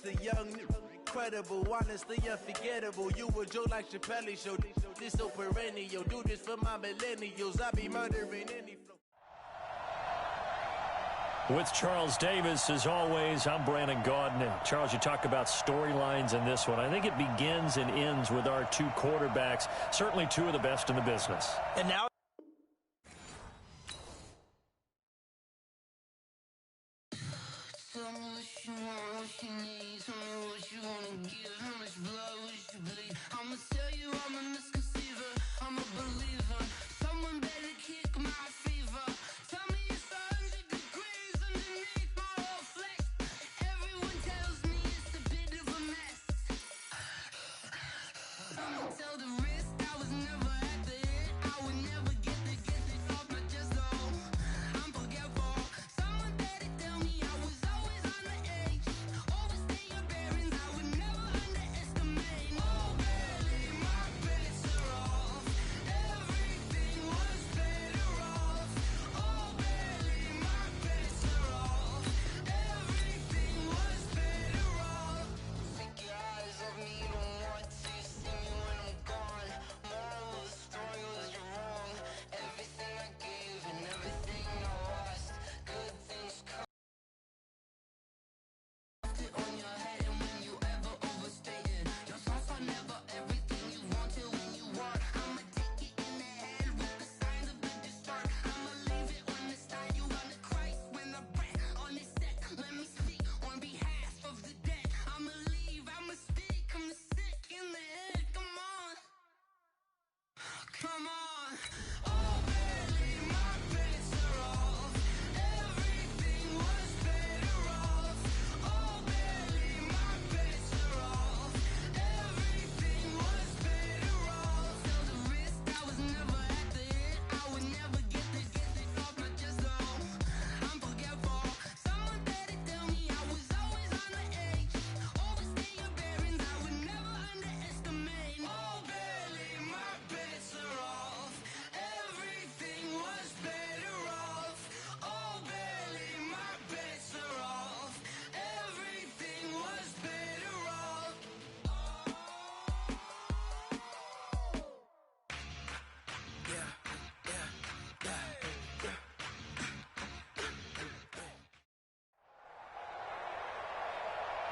a young, incredible, honestly unforgettable. You a joke like Chappelle Show. This so perennial. Do this for my millennials. I be murdering any flow. With Charles Davis, as always, I'm Brandon Gaudin. Charles, you talk about storylines in this one. I think it begins and ends with our two quarterbacks, certainly two of the best in the business. And now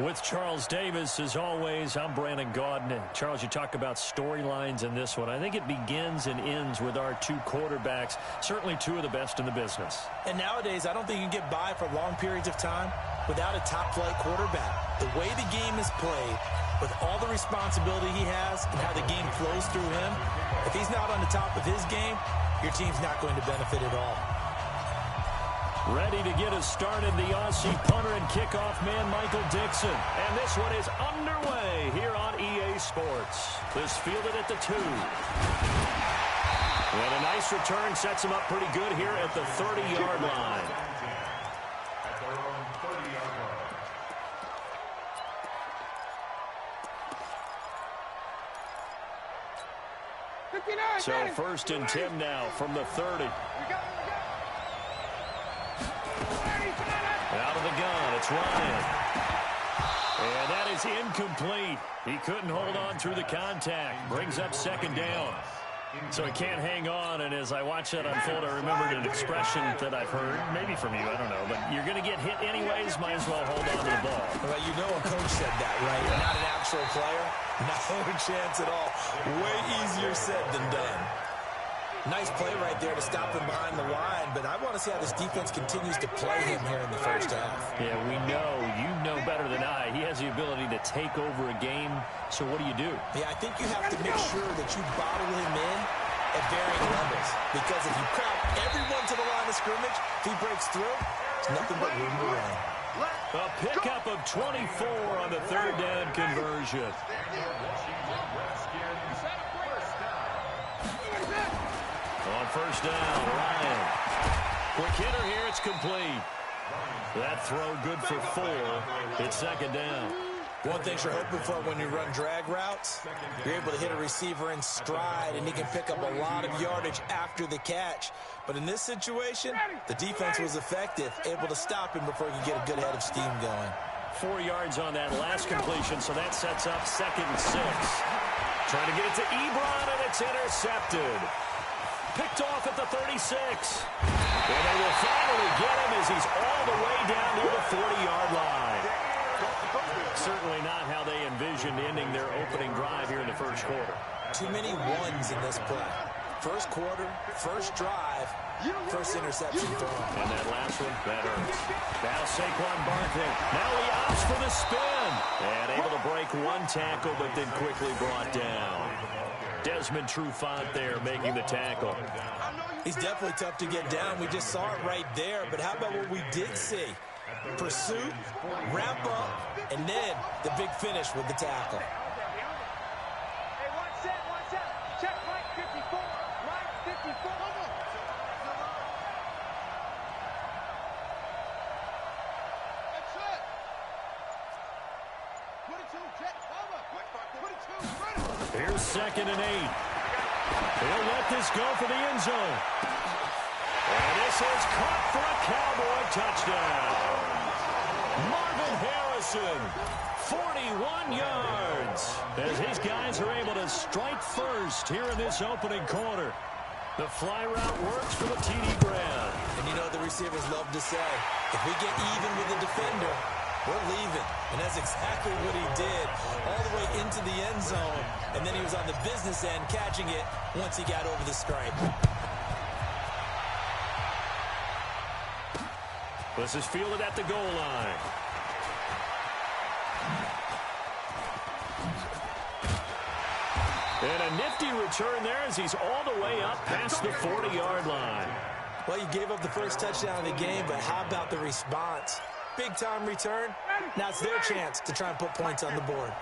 With Charles Davis, as always, I'm Brandon Gaudin. Charles, you talk about storylines in this one. I think it begins and ends with our two quarterbacks, certainly two of the best in the business. And nowadays, I don't think you can get by for long periods of time without a top-flight quarterback. The way the game is played, with all the responsibility he has and how the game flows through him, if he's not on the top of his game, your team's not going to benefit at all. Ready to get us started, the Aussie punter and kickoff man, Michael Dixon. And this one is underway here on EA Sports. This fielded at the 2. And a nice return sets him up pretty good here at the 30-yard line. So 1st and 10 now from the 30. Out of the gun, it's Ryan. And that is incomplete. He couldn't hold on through the contact. Brings up 2nd down. So he can't hang on, and as I watch that unfold, I remembered an expression that I've heard, maybe from you, I don't know, but you're going to get hit anyways, might as well hold on to the ball. Well, you know a coach said that, right? You're not an actual player. No chance at all. Way easier said than done. Nice play right there to stop him behind the line, but I want to see how this defense continues to play him here in the first half. Yeah, we know. You know better than I. He has the ability to take over a game, so what do you do? Yeah, I think you have to make sure that you bottle him in at varying levels, because if you crowd everyone to the line of scrimmage, if he breaks through, there's nothing but room to run. A pickup of 24 on the 3rd down conversion. On 1st down, Ryan. Quick hitter here, it's complete. That throw good for 4. It's 2nd down. One thing you're hoping for when you run drag routes, you're able to hit a receiver in stride, and he can pick up a lot of yardage after the catch. But in this situation, the defense was effective, able to stop him before he could get a good head of steam going. 4 yards on that last completion, so that sets up 2nd and 6. Trying to get it to Ebron, and it's intercepted. Picked off at the 36. And they will finally get him as he's all the way down near the 40-yard line. Certainly not how they envisioned ending their opening drive here in the first quarter. Too many ones in this play. First quarter, first drive, first interception throw. And that last one, that hurts. Now Saquon Barkley. Now he opts for the spin. And able to break one tackle, but then quickly brought down. Desmond Trufant there making the tackle. He's definitely tough to get down. We just saw it right there. But how about what we did see? Pursuit, wrap up, and then the big finish with the tackle. Hey, one set. Check right 54. Right 54. That's it. 22, check, cover. 22, Here's 2nd and 8. He'll let this go for the end zone. And this is caught for a Cowboy touchdown. Marvin Harrison, 41 yards. As his guys are able to strike first here in this opening quarter. The fly route works for the TD Brown. And you know the receivers love to say, if we get even with the defender, we're leaving. And that's exactly what he did, all the way into the end zone. And then he was on the business end catching it once he got over the stripe. This is fielded at the goal line. And a nifty return there as he's all the way up past the 40-yard line. Well, you gave up the first touchdown of the game, but how about the response? Big-time return. Now it's their chance to try and put points on the board.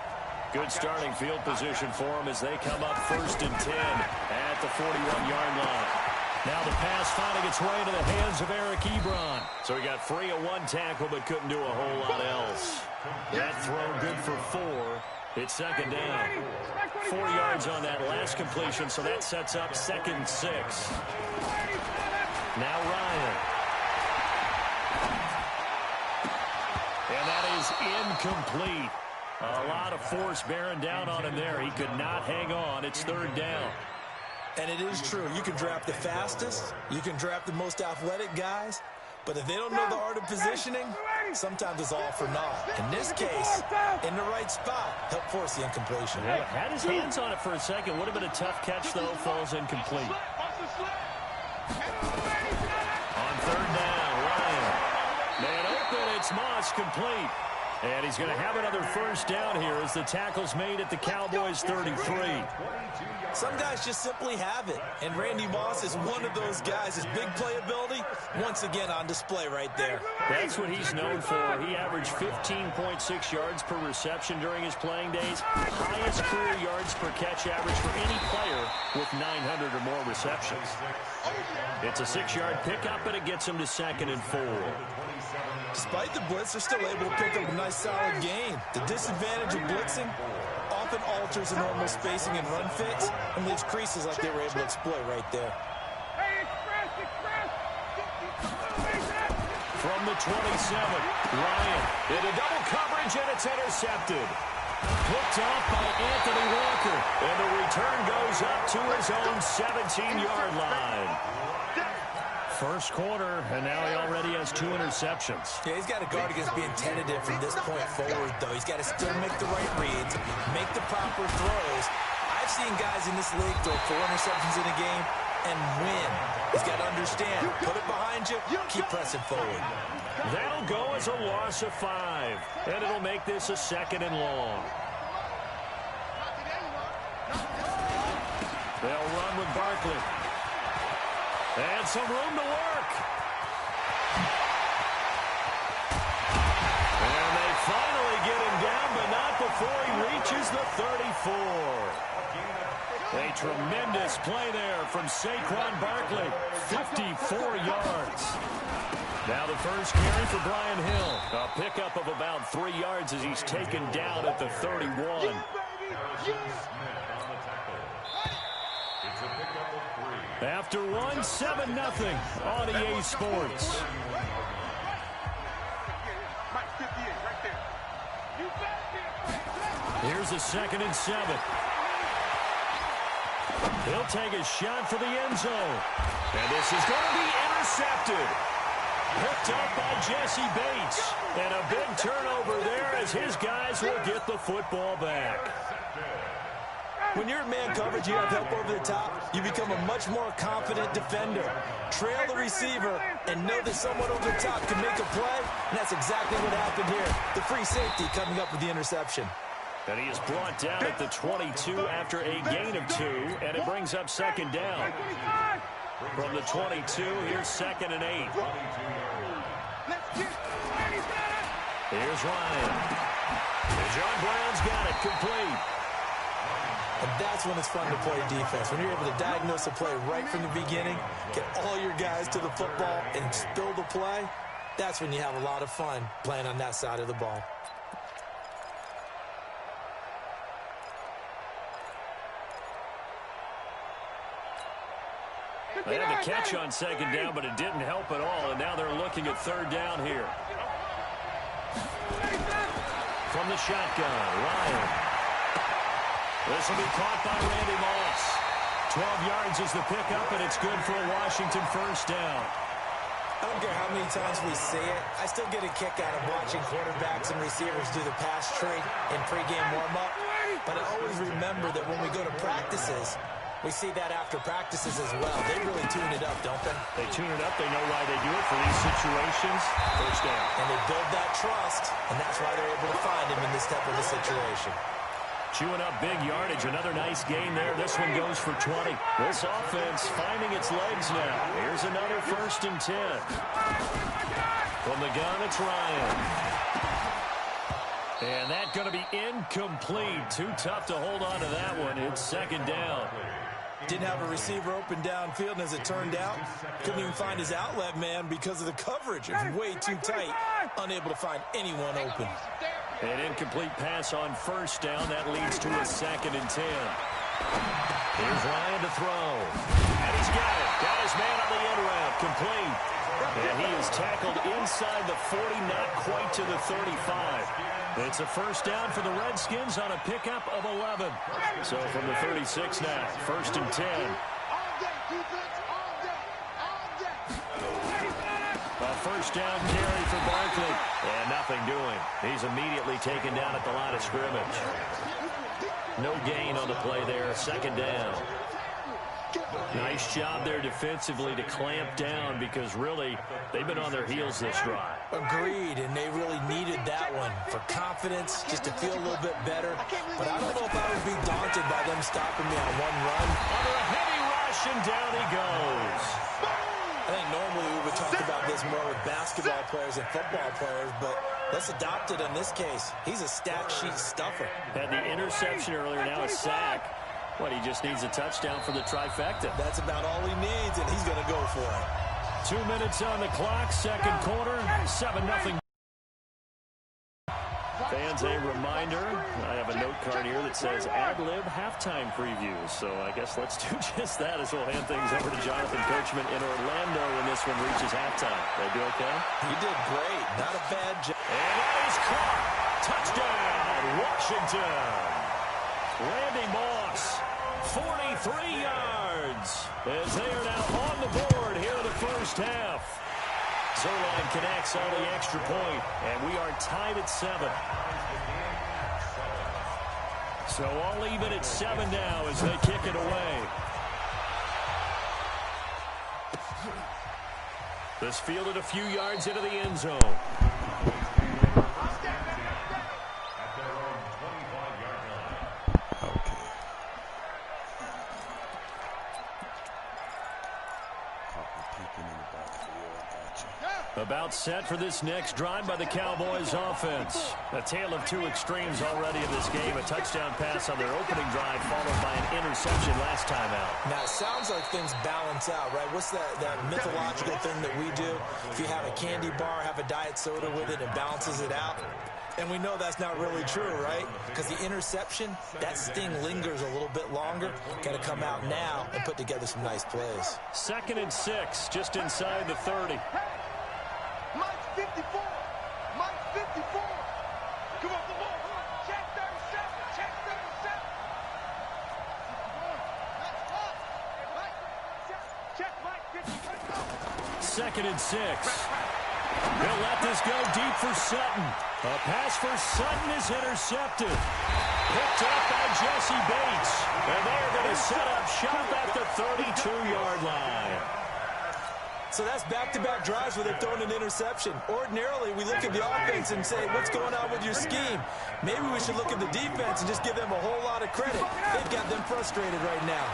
Good starting field position for them as they come up 1st and 10 at the 41-yard line. Now the pass finding its way into the hands of Eric Ebron. So he got free of one tackle but couldn't do a whole lot else. That throw good for 4. It's 2nd down. 4 yards on that last completion, so that sets up 2nd and 6. Now Ryan. And that is incomplete. A lot of force bearing down on him there. He could not hang on. It's 3rd down. And it is true. You can draft the fastest. You can draft the most athletic guys. But if they don't know the art of positioning, sometimes it's all for naught. In this case, in the right spot, help force the incompletion. Yeah, had his hands on it for a second. Would have been a tough catch, though. Falls incomplete. On 3rd down, Ryan. Man open, it's Moss, complete. And he's going to have another 1st down here as the tackle's made at the Cowboys' 33. Some guys just simply have it, and Randy Moss is one of those guys. His big playability, once again on display right there. That's what he's known for. He averaged 15.6 yards per reception during his playing days. Highest career yards per catch average for any player with 900 or more receptions. It's a 6-yard pickup, and it gets him to 2nd and 4. Despite the blitz, they're still able to pick up a nice solid gain. The disadvantage of blitzing often alters the normal spacing and run fits and leaves creases like they were able to exploit right there. From the 27, Ryan into double coverage, and it's intercepted. Picked off by Anthony Walker, and the return goes up to his own 17-yard line. First quarter, and now he already has 2 interceptions. Yeah, he's got to guard against being tentative from this point forward, though. He's got to still make the right reads, make the proper throws. I've seen guys in this league throw 4 interceptions in a game and win. He's got to understand, put it behind you, keep pressing forward. That'll go as a loss of 5, and it'll make this a 2nd and long. They'll run with Barkley. And some room to work. And they finally get him down, but not before he reaches the 34. A tremendous play there from Saquon Barkley. 54 yards. Now the first carry for Brian Hill. A pickup of about 3 yards as he's taken down at the 31. After 1, 7-0 on EA Sports. a 2nd and 7. He'll take a shot for the end zone. And this is going to be intercepted. Picked up by Jesse Bates. And a big turnover there as his guys will get the football back. When you're in man coverage, you have help over the top, you become a much more confident defender. Trail the receiver and know that someone over the top can make a play, and that's exactly what happened here. The free safety coming up with the interception. And he is brought down at the 22 after a gain of 2, and it brings up 2nd down. From the 22, here's 2nd and 8. Here's Ryan. And John Brown's got it complete. And that's when it's fun to play defense. When you're able to diagnose a play right from the beginning, get all your guys to the football, and spill the play, that's when you have a lot of fun playing on that side of the ball. They had the catch on 2nd down, but it didn't help at all, and now they're looking at 3rd down here. From the shotgun, Ryan. This will be caught by Randy Moss. 12 yards is the pickup, and it's good for a Washington 1st down. I don't care how many times we see it. I still get a kick out of watching quarterbacks and receivers do the pass tree in pregame warm-up. But I always remember that when we go to practices, we see that after practices as well. They really tune it up, don't they? They tune it up. They know why they do it for these situations. 1st down. And they build that trust, and that's why they're able to find him in this type of a situation. Chewing up big yardage. Another nice gain there. This one goes for 20. This offense finding its legs now. Here's another 1st and 10. From the gun, it's Ryan. And that's going to be incomplete. Too tough to hold on to that one. It's 2nd down. Didn't have a receiver open downfield, and as it turned out, couldn't even find his outlet man because of the coverage. It was way too tight, unable to find anyone open. An incomplete pass on 1st down. That leads to a 2nd and 10. Here's Ryan to throw. And he's got it. Got his man on the end route. Complete. And he is tackled inside the 40, not quite to the 35. It's a 1st down for the Redskins on a pickup of 11. So from the 36 now, 1st and 10. A 1st down carry for Barkley. And nothing doing. He's immediately taken down at the line of scrimmage. No gain on the play there. 2nd down. Nice job there defensively to clamp down because really they've been on their heels this drive. Agreed, and they really needed that one for confidence, just to feel a little bit better. But I don't know if I would be daunted by them stopping me on one run. Under a heavy rush, and down he goes. I think normally we would talk about this more with basketball players and football players, but let's adopt it in this case. He's a stat sheet stuffer. Had the interception earlier, now a sack. What, he just needs a touchdown for the trifecta. That's about all he needs, and he's going to go for it. 2 minutes on the clock, 2nd quarter, 7-0. Fans, a reminder, I have a note card here that says ad-lib halftime previews. So I guess let's do just that as we'll hand things over to Jonathan Coachman in Orlando when this one reaches halftime. They do okay? He did great. Not a bad job. And that is caught. Touchdown, Washington. Randy Moss, 43 yards, as they are now on the board here in the 1st half. Zerline connects on the extra point, and we are tied at 7. So all even at 7 now as they kick it away. This fielded a few yards into the end zone. About set for this next drive by the Cowboys offense. A tale of 2 extremes already in this game. A touchdown pass on their opening drive followed by an interception last time out. Now, it sounds like things balance out, right? What's that mythological thing that we do? If you have a candy bar, have a diet soda with it, it balances it out. And we know that's not really true, right? Because the interception, that sting lingers a little bit longer. Got to come out now and put together some nice plays. 2nd and 6, just inside the 30. Mike 54. Mike 54. Come on, come on. Check 37. Check 2nd and 6. They'll let this go deep for Sutton. A pass for Sutton is intercepted. Picked up by Jesse Bates. And they're going to set up shop at the 32-yard line. So that's back-to-back drives where they've thrown an interception. Ordinarily, we look at the offense and say, what's going on with your scheme? Maybe we should look at the defense and just give them a whole lot of credit. They've got them frustrated right now.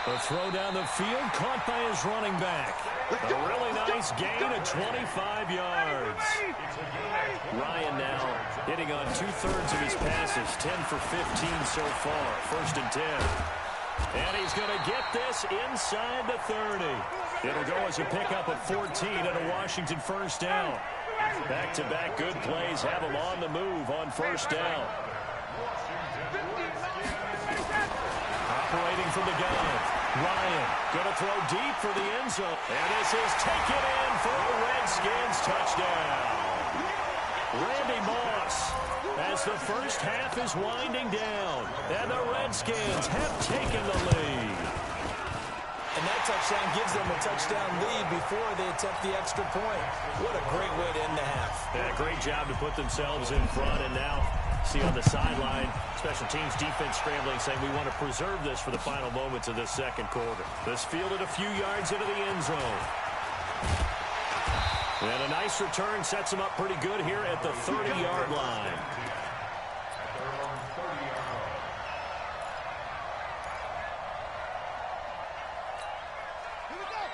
The throw down the field, caught by his running back. A really nice gain of 25 yards. Ryan now hitting on 2/3 of his passes, 10 for 15 so far. 1st and 10. And he's going to get this inside the 30. It'll go as a pickup of 14 and a Washington 1st down. Back-to-back good plays have him on the move on 1st down. Operating from the gun. Ryan going to throw deep for the end zone. And this is taken in for a Redskins touchdown. Randy Moss, as the first half is winding down, and the Redskins have taken the lead. And that touchdown gives them a touchdown lead before they attempt the extra point. What a great way to end the half. Yeah, great job to put themselves in front, and now see on the sideline, special teams defense scrambling, saying we want to preserve this for the final moments of this 2nd quarter. This fielded a few yards into the end zone. And a nice return sets him up pretty good here at the 30-yard line.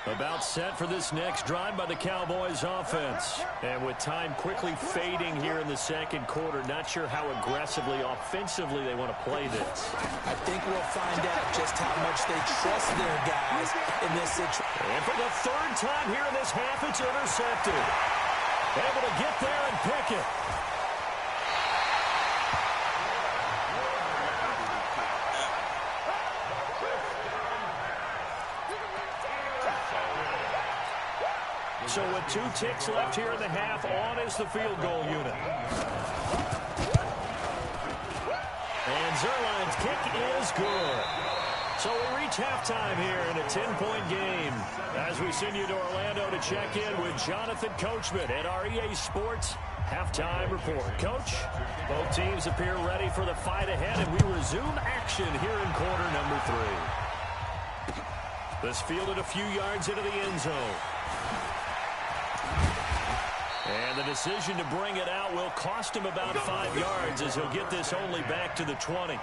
About set for this next drive by the Cowboys offense. And with time quickly fading here in the 2nd quarter, not sure how aggressively, offensively they want to play this. I think we'll find out just how much they trust their guys in this situation. And for the 3rd time here in this half, it's intercepted. Able to get there and pick it. So with 2 ticks left here in the half, on is the field goal unit. And Zuerlein's kick is good. So we reach halftime here in a 10-point game as we send you to Orlando to check in with Jonathan Coachman at our EA Sports Halftime Report. Coach, both teams appear ready for the fight ahead, and we resume action here in quarter number 3. This fielded a few yards into the end zone. And the decision to bring it out will cost him about 5 yards as he'll get this only back to the 20.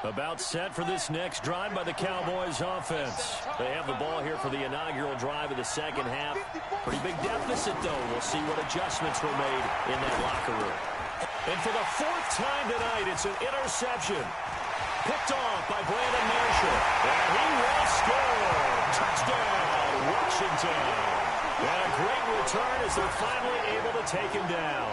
About set for this next drive by the Cowboys offense. They have the ball here for the inaugural drive of the 2nd half. Pretty big deficit, though. We'll see what adjustments were made in that locker room. And for the 4th time tonight, it's an interception. Picked off by Brandon Marshall. And he will score. Touchdown, Washington. And a great return as they're finally able to take him down.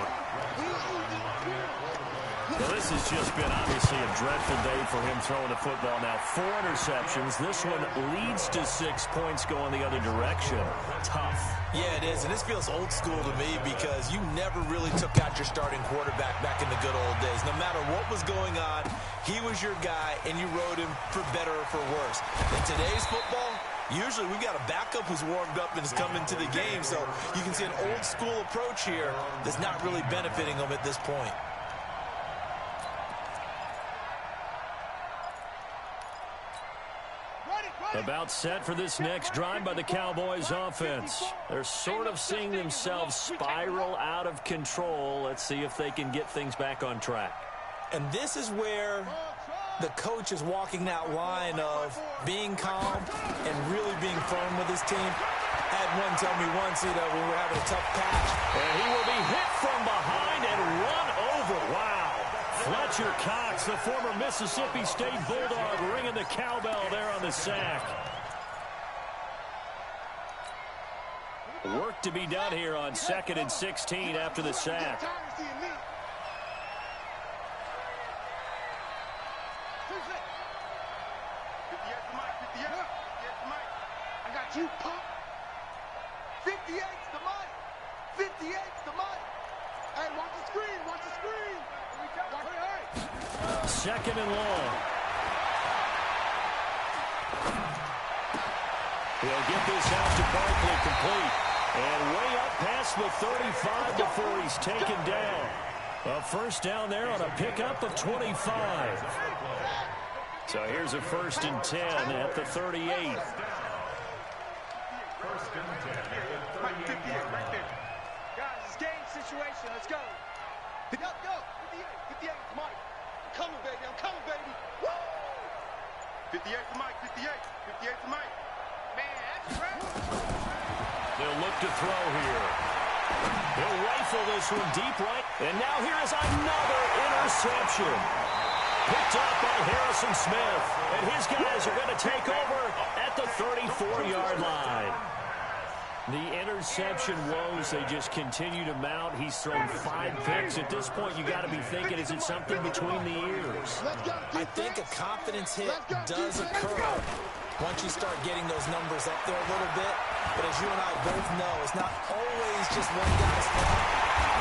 Well, this has just been obviously a dreadful day for him throwing the football. Now 4 interceptions. This one leads to 6 points going the other direction. Tough. Yeah, it is, and this feels old school to me because you never really took out your starting quarterback back in the good old days. No matter what was going on, he was your guy, and you rode him for better or for worse. In today's football, usually we got a backup who's warmed up and is coming to the game, so you can see an old school approach here that's not really benefiting them at this point. About set for this next drive by the Cowboys offense. They're sort of seeing themselves spiral out of control. Let's see if they can get things back on track. And this is where the coach is walking that line of being calm and really being firm with his team. I had one tell me once, we were having a tough patch. And he will be hit from behind and run over. Wow. Fletcher Cox, the former Mississippi State Bulldog, ringing the cowbell there on the sack. Work to be done here on 2nd and 16 after the sack. I got you, Pop. 58's the mic. 58's the mic. Hey, watch the screen. Watch the screen. Second and long. He'll get this out to Barkley complete. And way up past the 35 before he's taken down. A first down there on a pickup of 25. So here's a 1st and 10 at the 38. Mike, 58, right there. Guys, it's game situation. Let's go. Yo, 58, Mike. I'm coming, baby. I'm coming, baby. Woo! 58 for Mike. 58 for Mike. Man, that's right. They'll look to throw here. He'll rifle this one deep right. And now here is another interception. Picked up by Harrison Smith. And his guys are going to take over at the 34-yard line. The interception woes, they just continue to mount. He's thrown 5 picks. At this point, you got to be thinking, is it something between the ears? I think a confidence hit does occur once you start getting those numbers up there a little bit. But as you and I both know, it's not always just one guy's fault.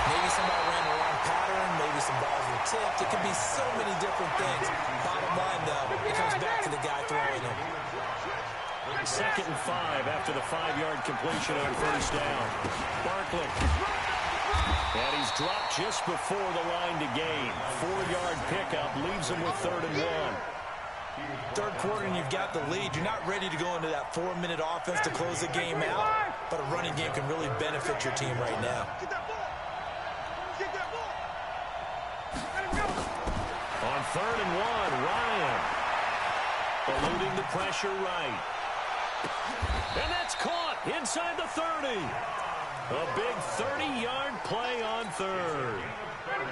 Maybe somebody ran the wrong pattern. Maybe some balls were tipped. It could be so many different things. Bottom line, though, it comes back to the guy throwing them. 2nd and 5 after the 5-yard completion on first down. Barkley. And he's dropped just before the line to gain. 4-yard pickup leaves him with 3rd and 1. Third quarter and you've got the lead. You're not ready to go into that 4-minute offense to close the game out, but a running game can really benefit your team right now. Get that ball. Get that ball. Let him go. On 3rd and 1, Ryan. Eluding the pressure right. And that's caught inside the 30. A big 30-yard play on 3rd.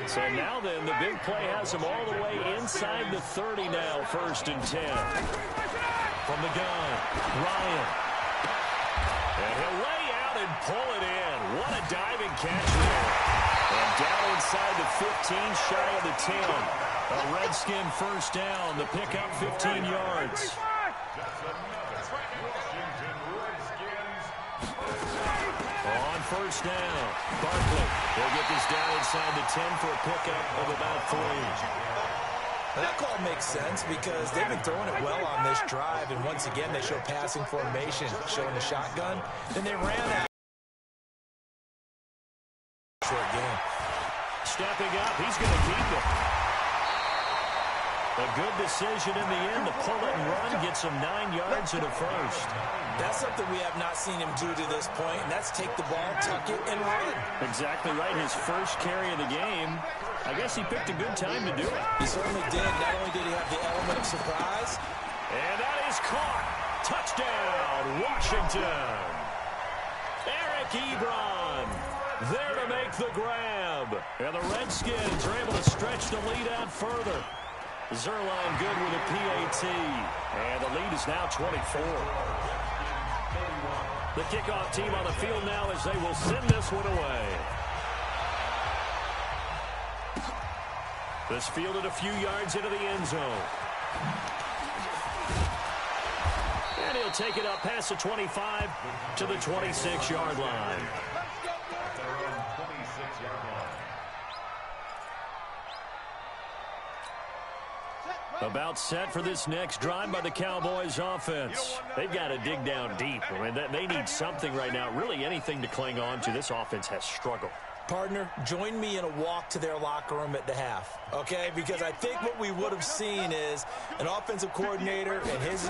So now then, the big play has him all the way inside the 30 now, 1st and 10. From the gun, Ryan. And he'll lay out and pull it in. What a diving catch there. And down inside the 15, shy of the 10. A Redskin first down, the pickup 15 yards. On first down, Barkley will get this down inside the 10 for a pickup of about 3. Now that call makes sense because they've been throwing it well on this drive, and once again they show passing formation, showing the shotgun. Then they ran out. Short game. Stepping up, he's going to keep it. A good decision in the end to pull it and run, gets him 9 yards and a first. That's something we have not seen him do to this point, and that's take the ball, tuck it, and run. Exactly right. His first carry of the game. I guess he picked a good time to do it. He certainly did. Not only did he have the element of surprise. And that is caught. Touchdown, Washington. Eric Ebron there to make the grab. And the Redskins are able to stretch the lead out further. Zuerlein good with a PAT. And the lead is now 24. The kickoff team on the field now as they will send this one away. This fielded a few yards into the end zone. And he'll take it up past the 25 to the 26-yard line. About set for this next drive by the Cowboys offense. They've got to dig down deep. I mean, they need something right now, really anything to cling on to. This offense has struggled. Partner, join me in a walk to their locker room at the half, okay? Because I think what we would have seen is an offensive coordinator and his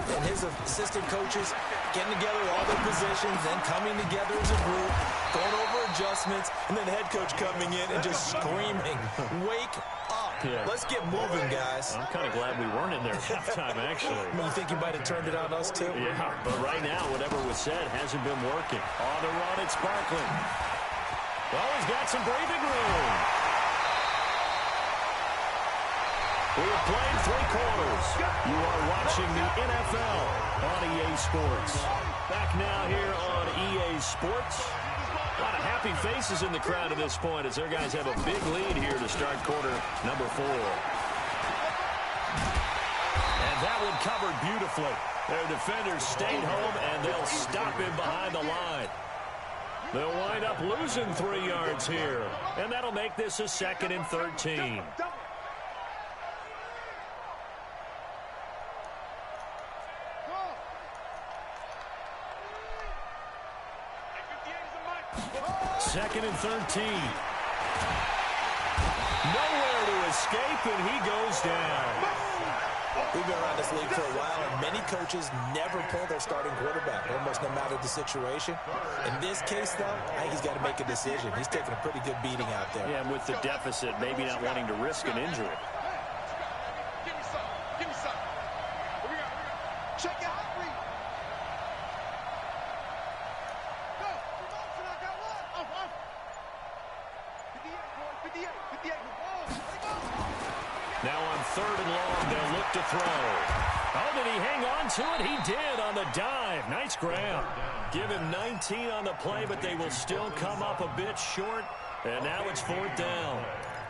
assistant coaches getting together all their positions, then coming together as a group, going over adjustments, and then the head coach coming in and just screaming, wake up. Yeah. Let's get moving, guys. I'm kind of glad we weren't in there at halftime, actually. You think you might have turned it on us, too? Yeah, but right now, whatever was said hasn't been working. On the run, it's Barkley. Oh, he's got some breathing room. We have played 3 quarters. You are watching the NFL on EA Sports. Back now here on EA Sports. A lot of happy faces in the crowd at this point as their guys have a big lead here to start quarter number 4. And that one covered beautifully. Their defenders stayed home, and they'll stop him behind the line. They'll wind up losing 3 yards here. And that'll make this a 2nd and 13. Second and 13. Nowhere to escape, and he goes down. We've been around this league for a while, and many coaches never pull their starting quarterback, almost no matter the situation. In this case, though, I think he's got to make a decision. He's taking a pretty good beating out there. Yeah, and with the deficit, maybe not wanting to risk an injury. Give me some. Give me some. Here we go. Check out. Read. Go. Promotion. I got one. Off. 58, boy. 58. 58. Now on 3rd and long, they'll look to throw. Oh, did he hang on to it? He did on the dive. Nice grab. Give him 19 on the play, but they will still come up a bit short. And now it's 4th down.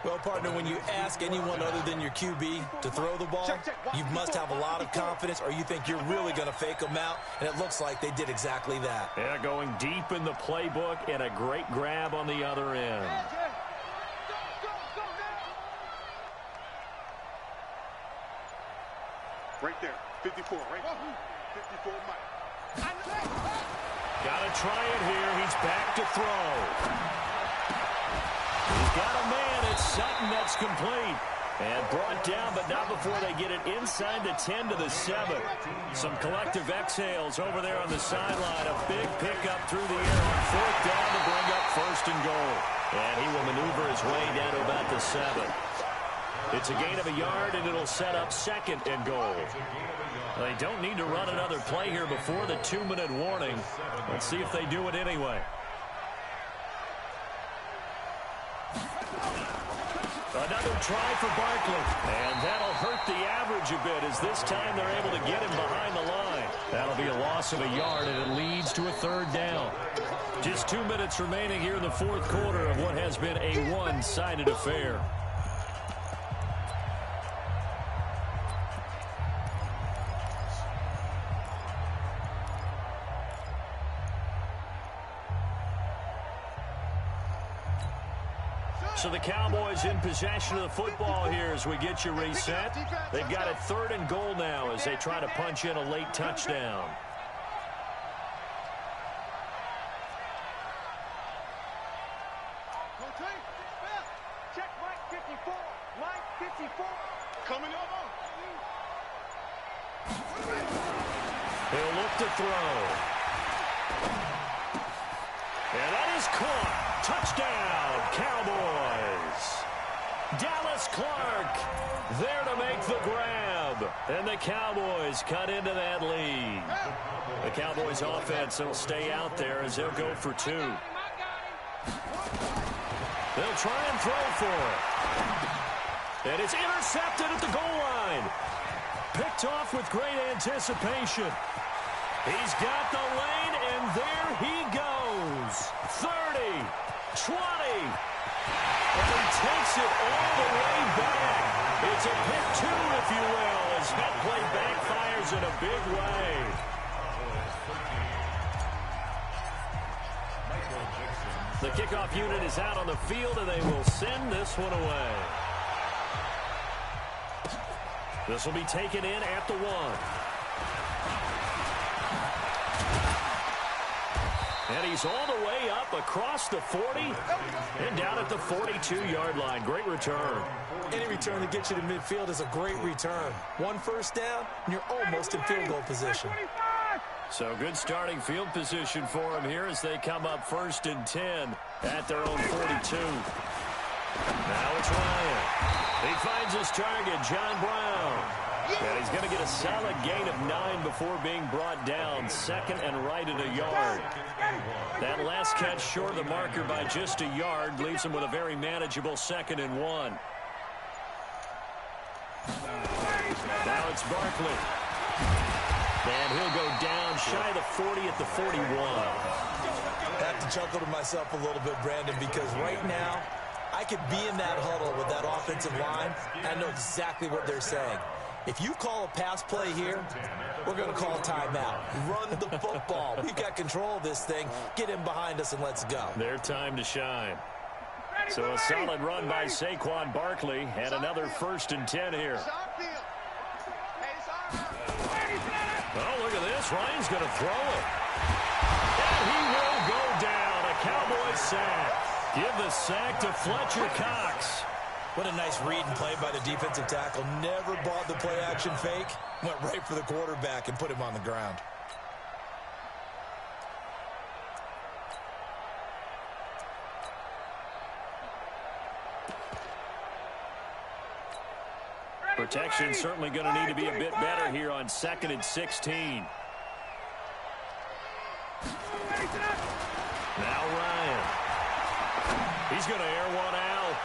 Well, partner, when you ask anyone other than your QB to throw the ball, you must have a lot of confidence, or you think you're really going to fake them out, and it looks like they did exactly that. Yeah, going deep in the playbook and a great grab on the other end. Right there. 54, right? 54, Mike. Got to try it here. He's back to throw. He's got a man. It's Sutton that's complete. And brought down, but not before they get it inside the 10 to the 7. Some collective exhales over there on the sideline. A big pickup through the air on 4th down to bring up 1st and goal. And he will maneuver his way down to about the 7. It's a gain of a yard, and it'll set up 2nd and goal. They don't need to run another play here before the 2-minute warning. Let's see if they do it anyway. Another try for Barkley. And that'll hurt the average a bit, as this time they're able to get him behind the line. That'll be a loss of a yard, and it leads to a 3rd down. Just 2 minutes remaining here in the 4th quarter of what has been a one-sided affair. So the Cowboys in possession of the football here as we get you reset. They've got a 3rd and goal now as they try to punch in a late touchdown. Check Mike 54. Mike 54. Coming over. He'll look to throw. And that is caught. Touchdown, Cowboys. Dallas Clark there to make the grab. And the Cowboys cut into that lead. The Cowboys offense will stay out there as they'll go for 2. They'll try and throw for it. And it's intercepted at the goal line. Picked off with great anticipation. He's got the lane, and there he goes. 30, 20. And he takes it all the way back. It's a pick 2, if you will, as that play backfires in a big way. The kickoff unit is out on the field, and they will send this one away. This will be taken in at the 1. And he's all the way up across the 40 and down at the 42-yard line. Great return. Any return that gets you to midfield is a great return. 1 first down, and you're almost in field goal position. So good starting field position for him here as they come up 1st and 10 at their own 42. Now it's Ryan. He finds his target, John Brown. And he's going to get a solid gain of 9 before being brought down. 2nd and right at a yard. That last catch short of the marker by just a yard leaves him with a very manageable 2nd and 1. Now it's Barkley. And he'll go down shy of the 40 at the 41. I have to chuckle to myself a little bit, Brandon, because right now I could be in that huddle with that offensive line. I know exactly what they're saying. If you call a pass play here, we're going to call a timeout. Run the football. We've got control of this thing. Get him behind us and let's go. Their time to shine. So a solid run by Saquon Barkley and another 1st and 10 here. Oh, look at this. Ryan's going to throw it. And he will go down. A Cowboys sack. Give the sack to Fletcher Cox. What a nice read and play by the defensive tackle. Never bought the play-action fake. Went right for the quarterback and put him on the ground. Protection certainly going to need to be a bit better here on 2nd and 16. Now Ryan. He's going to air one out.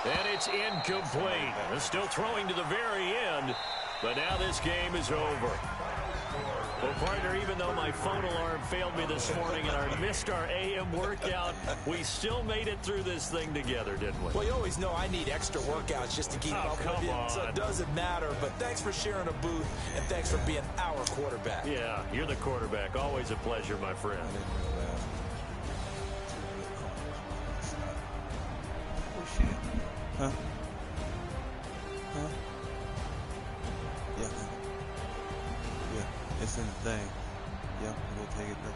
And it's incomplete. They're still throwing to the very end, but now this game is over. Well, partner, even though my phone alarm failed me this morning and I missed our AM workout, we still made it through this thing together, didn't we? Well, you always know I need extra workouts just to keep up with you, so it doesn't matter. But thanks for sharing a booth, and thanks for being our quarterback. Yeah, you're the quarterback. Always a pleasure, my friend. Huh? Huh? Yeah. Yeah, it's in the thing. Yeah, we'll take it back.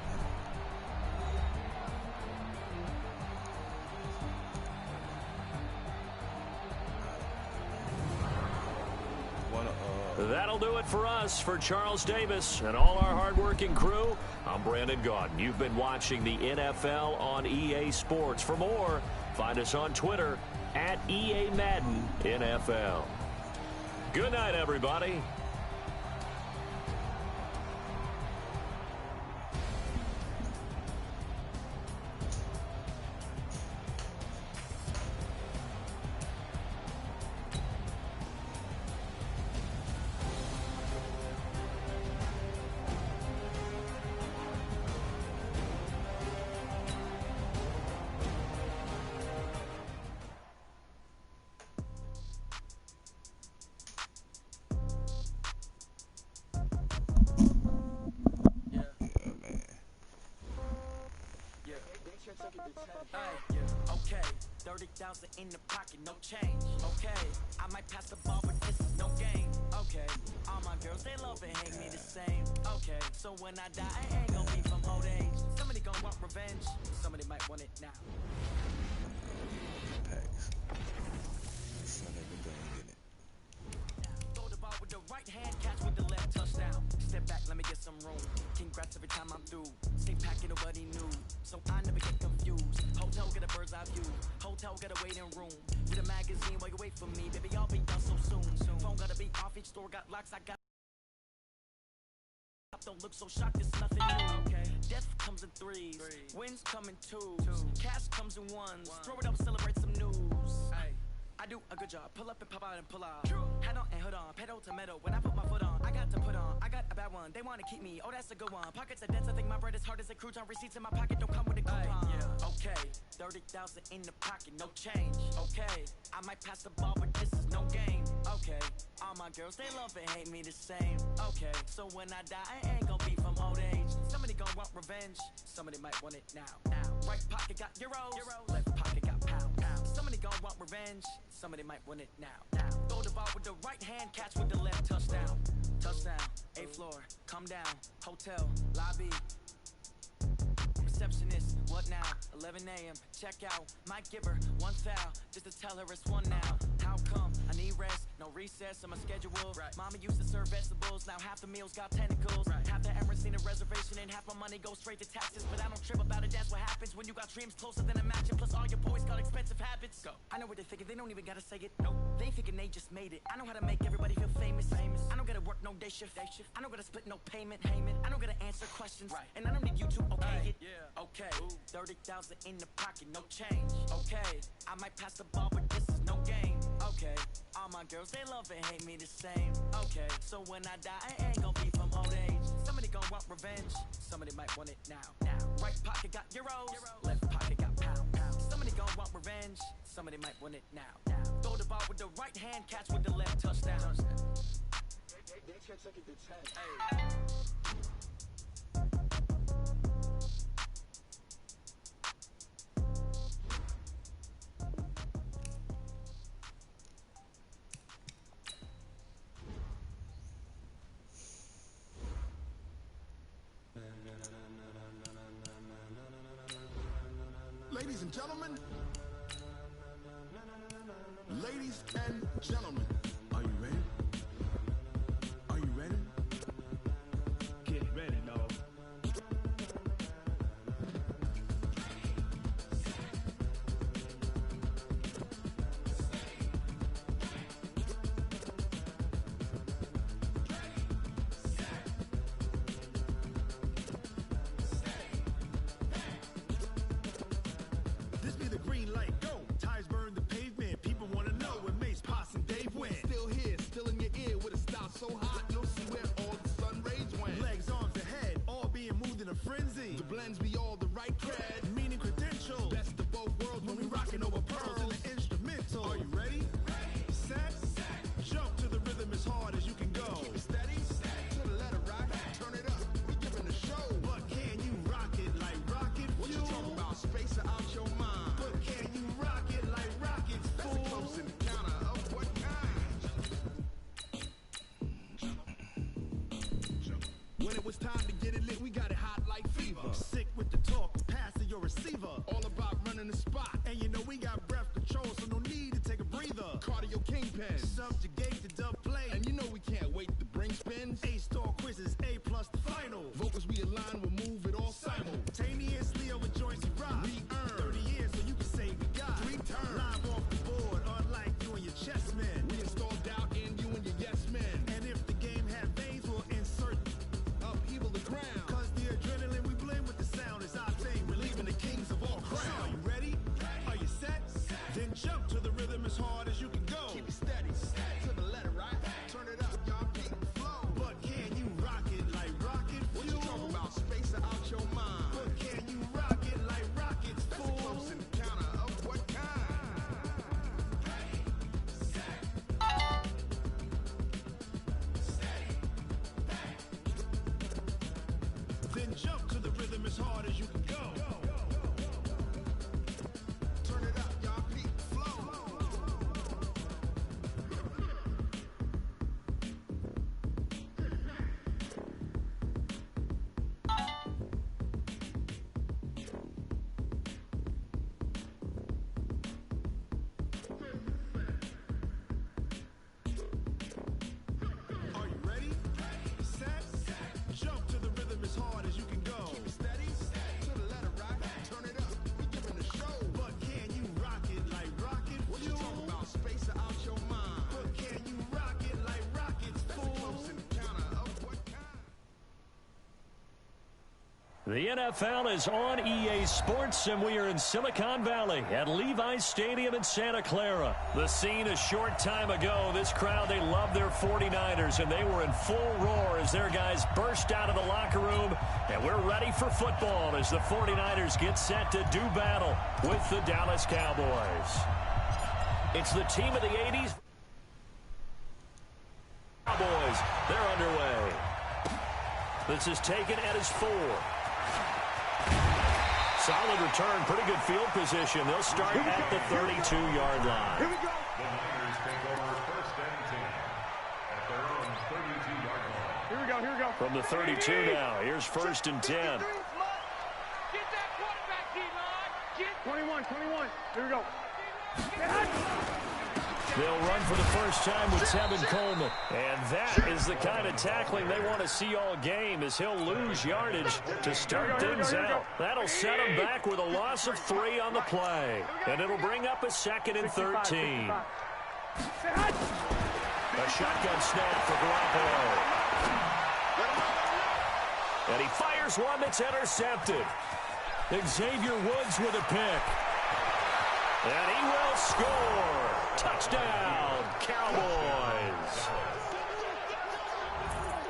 That'll do it for us. For Charles Davis and all our hardworking crew, I'm Brandon Gaudin. You've been watching the NFL on EA Sports. For more, find us on Twitter at EA Madden NFL. Good night, everybody. Okay, 30,000 in the pocket, no change. Okay, I might pass the ball, but this is no game. Okay, all my girls, they love and hate me the same. Okay, so when I die, I ain't gonna be from old age. Somebody gonna want revenge, somebody might want it now. Throw the ball with the right hand, catch with the left, touchdown. Step back, let me get some room. Congrats every time I'm through. Same packet, nobody knew, so I never get confused. Hotel get a bird's eye view. Hotel get a waiting room. Get a magazine while you wait for me, baby. I'll be done so soon. Phone gotta be off, each store got locks. I got. Don't look so shocked, it's nothing new. Okay. Death comes in threes. Wins come in twos. Cash comes in ones. Throw it up, celebrate some news. I do a good job. Pull up and pop out and pull out. Head on and hood on. Pedal to metal. When I put my foot on, I got to put on. I got a bad one. They want to keep me. Oh, that's a good one. Pockets are dense. I think my bread is hard as a crouton. Receipts in my pocket don't come with a coupon. Okay. 30,000 in the pocket. No change. Okay. I might pass the ball, but this is no game. Okay. All my girls, they love and hate me the same. Okay. So when I die, I ain't gonna be from old age. Somebody gonna want revenge. Somebody might want it now. Right pocket got euros. Left pocket got pounds. Somebody gonna want revenge. Somebody might want it now. Throw the ball with the right hand, catch with the left, touchdown. Touchdown, 8th floor, come down, hotel, lobby. Receptionist, what now? 11 a.m., check out. Might give her one foul, just to tell her it's one now. How come? I need rest, no recess on my schedule. Mama used to serve vegetables, now half the meals got tentacles. Half the Emirates need a reservation and half my money goes straight to taxes. But I don't trip about it, that's what happens when you got dreams closer than a match. And plus all your boys got expensive habits. Go. I know what they're thinking, they don't even gotta say it. Nope. They thinking they just made it. I know how to make everybody feel famous. I don't gotta work no day shift. I don't gotta split no payment. I don't gotta answer questions. And I don't need you to okay it. Okay, 30,000 in the pocket, no change. Okay, I might pass the ball, but this is no game. Okay, all my girls, they love and hate me the same. Okay, so when I die, I ain't gonna be from old age. Somebody gonna want revenge. Somebody might want it now. Right pocket got euros. Left pocket got pounds. Somebody gonna want revenge. revenge, somebody might want it now. Throw the ball with the right hand, catch with the left, touchdown. They can't take it to 10. Hey. Ladies and gentlemen, are you ready? Are you ready? Get ready, dog. This be the green light, go. Tires burn the pavement. People want to know where Mace, Poss, and Dave went. Still here, still in your ear with a style so hot, you'll see where all the sun rays went. Legs, arms, and head, all being moved in a frenzy. The blends be all the right cred, meaning credentials. Best of both worlds when we rockin' over pearls in the instrumental. Are you ready? Set, jump to the rhythm as hard as you can go. Keep it steady, to the letter rock, turn it up, we giving a show. But can you rock it like rocket fuel? What you talking about, space or out your mind? But can you rock it like rockets, fool? That's a close encounter of what kind? When it was time to get it lit, we got it hot like fever. Sick with the talk, passing your receiver. All about running the spot. And you know we got breath control, so no need to take a breather. Cardio kingpin, subjugate the dub play. And you know we can't wait to bring spins. A-star quizzes, A+ the final. Vocals we align, we'll move it all simultaneously over joints and rock. We earn 30 years, so you can say we got 3 turns. Live off the board, unlike you and your chess men. We install doubt in you and your yes men. And if the game had veins, we'll insert upheaval the ground. Cause the adrenaline we blend with the sound is our thing, relieving the kings of all crowns. So are you ready? Are you set? Then jump to the rhythm as hard as you can go. Keep it steady, to the letter right. Turn it up, y'all keep the flow. But can you rock it like rocket fuel? What you talking about, space or out your mind? But can you rock it like rockets, fool? That's a close encounter of what kind? Then jump to the rhythm as hard as you can go. Turn it up, y'all keep the flow. Are you ready? Set, jump to the rhythm as hard as you can go. Keep it steady, to the letter rock. Turn it up, we giving a show. But can you rock it like rocket fuel? What you talking about, space or out your mind? But can you rock it like rockets, fool? That's a close encounter of what kind? The NFL is on EA Sports, and we are in Silicon Valley at Levi's Stadium in Santa Clara. The scene a short time ago, this crowd, they love their 49ers, and they were in full roar as their guys burst out of the locker room, and we're ready for football as the 49ers get set to do battle with the Dallas Cowboys. It's the team of the 80s. Cowboys, they're underway. This is taken at his 4. Solid return, pretty good field position. They'll start at the 32-yard line. Here we go. The Niners take over first and 10 at their own 32-yard line. Here we go, here we go. From the 32 now, here's first and 10. Get that quarterback, D-line. 21. Here we go. They'll run for the first time with Tevin Coleman. And that is the kind of tackling they want to see all game, as he'll lose yardage to start things out. That'll set him back with a loss of 3 on the play. And it'll bring up a 2nd and 13. A shotgun snap for Garoppolo. And he fires one that's intercepted. Xavier Woods with a pick. And he will score. Touchdown, Cowboys.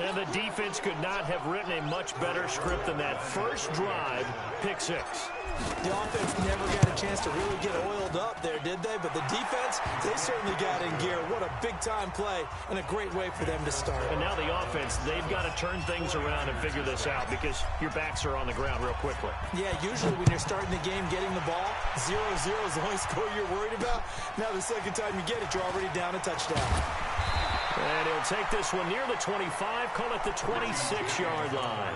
And the defense could not have written a much better script than that first drive, pick six. The offense never got a chance to really get oiled up there, did they? But the defense, they certainly got in gear. What a big-time play and a great way for them to start. And now the offense, they've got to turn things around and figure this out because your backs are on the ground real quickly. Yeah, usually when you're starting the game, getting the ball, 0-0 is the only score you're worried about. Now the second time you get it, you're already down a touchdown. And he'll take this one near the 25, call it the 26-yard line.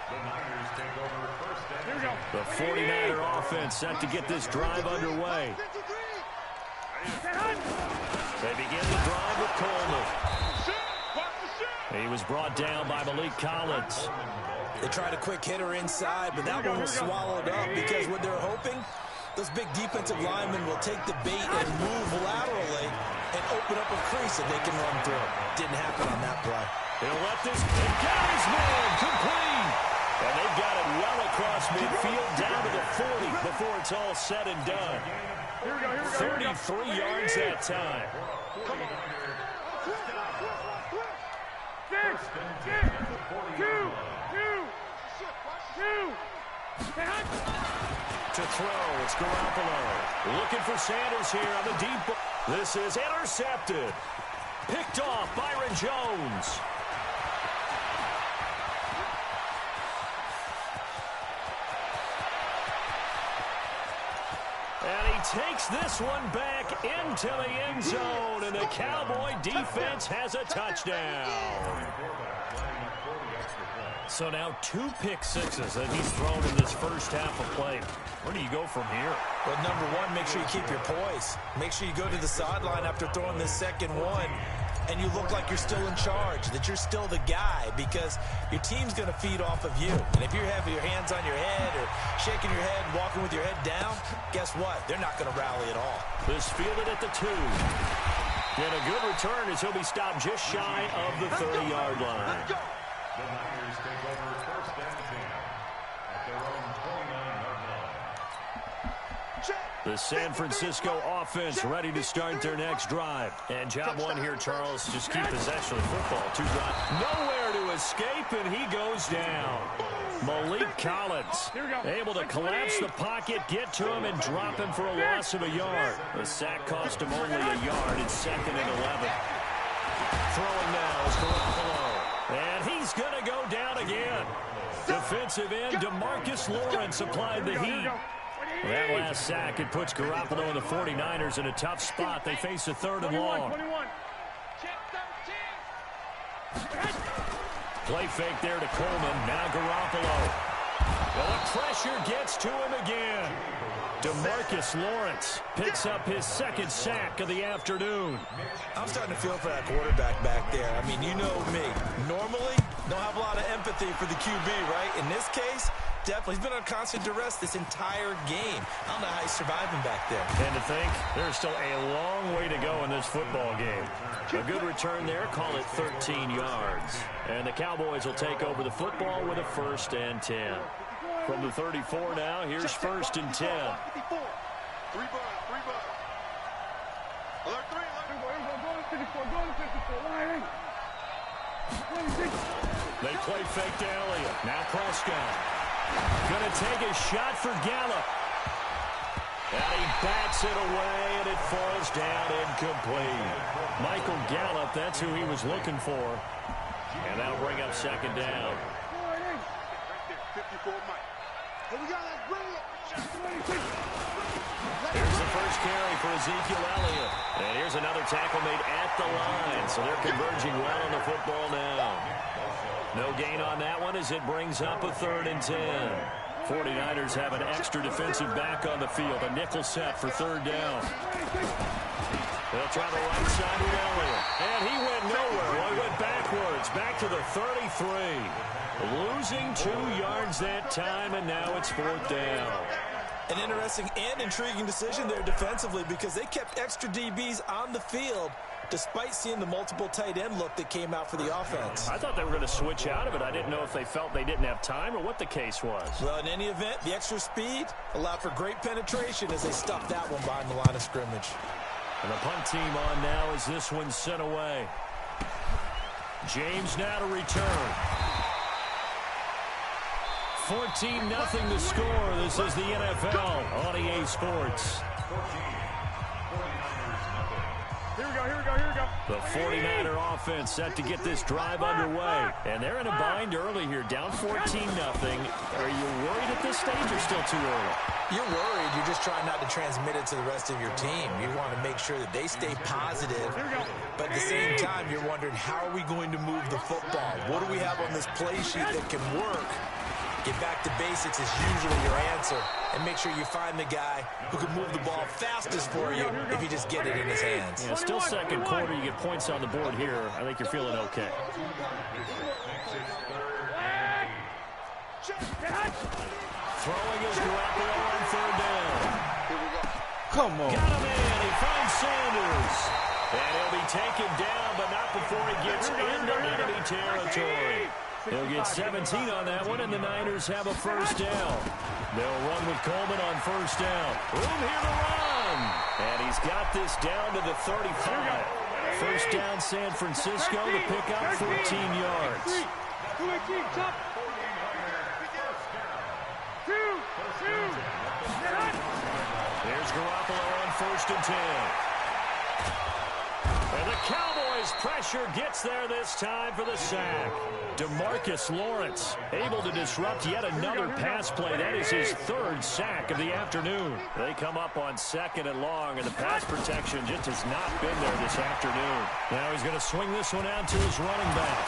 The Niners take over first down. The 49er offense set to get this drive underway. They begin the drive with Coleman. He was brought down by Malik Collins. They tried a quick hitter inside, but that one was swallowed up because what they're hoping, those big defensive linemen will take the bait and move laterally and open up a crease that they can run through. Didn't happen on that play. He'll let this got his man complete. And they've got it well across midfield down to the 40 before it's all said and done. 33 yards that time. To throw, it's Garoppolo. Looking for Sanders here on the deep ball. This is intercepted. Picked off Byron Jones. And he takes this one back into the end zone, and the Cowboy defense has a touchdown. So now 2 pick sixes that he's thrown in this first half of play. Where do you go from here? Well, number one, make sure you keep your poise. Make sure you go to the sideline after throwing this second one, and you look like you're still in charge, that you're still the guy, because your team's going to feed off of you. And if you have your hands on your head or shaking your head, walking with your head down, guess what? They're not going to rally at all. This fielded at the 2. And a good return as he'll be stopped just shy of the 30-yard line. The Niners take over first and 10 at their own 29-yard line. The San Francisco offense ready to start their next drive. And job one here, Charles, just keep possession of the football. 2 drives. Nowhere to escape, and he goes down. Malik Collins able to collapse the pocket, get to him, and drop him for a loss of a yard. The sack cost him only a yard. It's 2nd and 11. Throwing now is Garoppolo. And he's going to go down again. Defensive end DeMarcus Lawrence applied the heat. That last sack, it puts Garoppolo and the 49ers in a tough spot. They face a 3rd and long. Play fake there to Coleman. Now Garoppolo. Well, the pressure gets to him again. DeMarcus Lawrence picks up his 2nd sack of the afternoon. I'm starting to feel for that quarterback back there. I mean, you know me. Normally, don't have a lot of empathy for the QB, right? In this case, definitely. He's been on constant duress this entire game. I don't know how he's surviving back there. And to think, there's still a long way to go in this football game. A good return there, call it 13 yards. And the Cowboys will take over the football with a 1st and 10. From the 34 now, here's 1st and 10. 3 bud. Alert 3. They play fake to Elliott. Now Prescott. Going to take a shot for Gallup. And he bats it away, and it falls down incomplete. Michael Gallup, that's who he was looking for. And that'll bring up 2nd down. 54 Mike. Here we go, let's bring it. Here's the first carry for Ezekiel Elliott. And here's another tackle made at the line. So they're converging well on the football now. No gain on that one as it brings up a 3rd and 10. 49ers have an extra defensive back on the field. A nickel set for 3rd down. They'll try the right side with Elliott. And he went nowhere. Well, he went backwards. Back to the 33. Losing 2 yards that time, and now it's 4th down. An interesting and intriguing decision there defensively because they kept extra DBs on the field despite seeing the multiple tight end look that came out for the offense. I thought they were going to switch out of it. I didn't know if they felt they didn't have time or what the case was. Well, in any event, the extra speed allowed for great penetration as they stuffed that one behind the line of scrimmage. And the punt team on now as this one's sent away. James now to return. 14-0 the score. This is the NFL on EA Sports. Here we go, here we go, here we go. The 49er offense set to get this drive underway. And they're in a bind early here, down 14-0. Are you worried at this stage or still too early? You're worried. You're just trying not to transmit it to the rest of your team. You want to make sure that they stay positive. But at the same time, you're wondering, how are we going to move the football? What do we have on this play sheet that can work? Get back to basics is usually your answer. And make sure you find the guy who can move the ball fastest for you if you just get it in his hands. Yeah, still second quarter. You get points on the board here. I think you're feeling okay. Throwing his Garoppolo on third down. Come on. Got him in. He finds Sanders. And he'll be taken down, but not before he gets into enemy territory. He'll get 17 on that one, and the Niners have a first down. They'll run with Coleman on first down. Room here to run. And he's got this down to the 35. First down, San Francisco. The pickup, 14 yards. There's Garoppolo on first and 10. And the Cowboys' pressure gets there this time for the sack. DeMarcus Lawrence able to disrupt yet another pass play. That is his third sack of the afternoon. They come up on second and long, and the pass protection just has not been there this afternoon. Now he's going to swing this one out to his running back.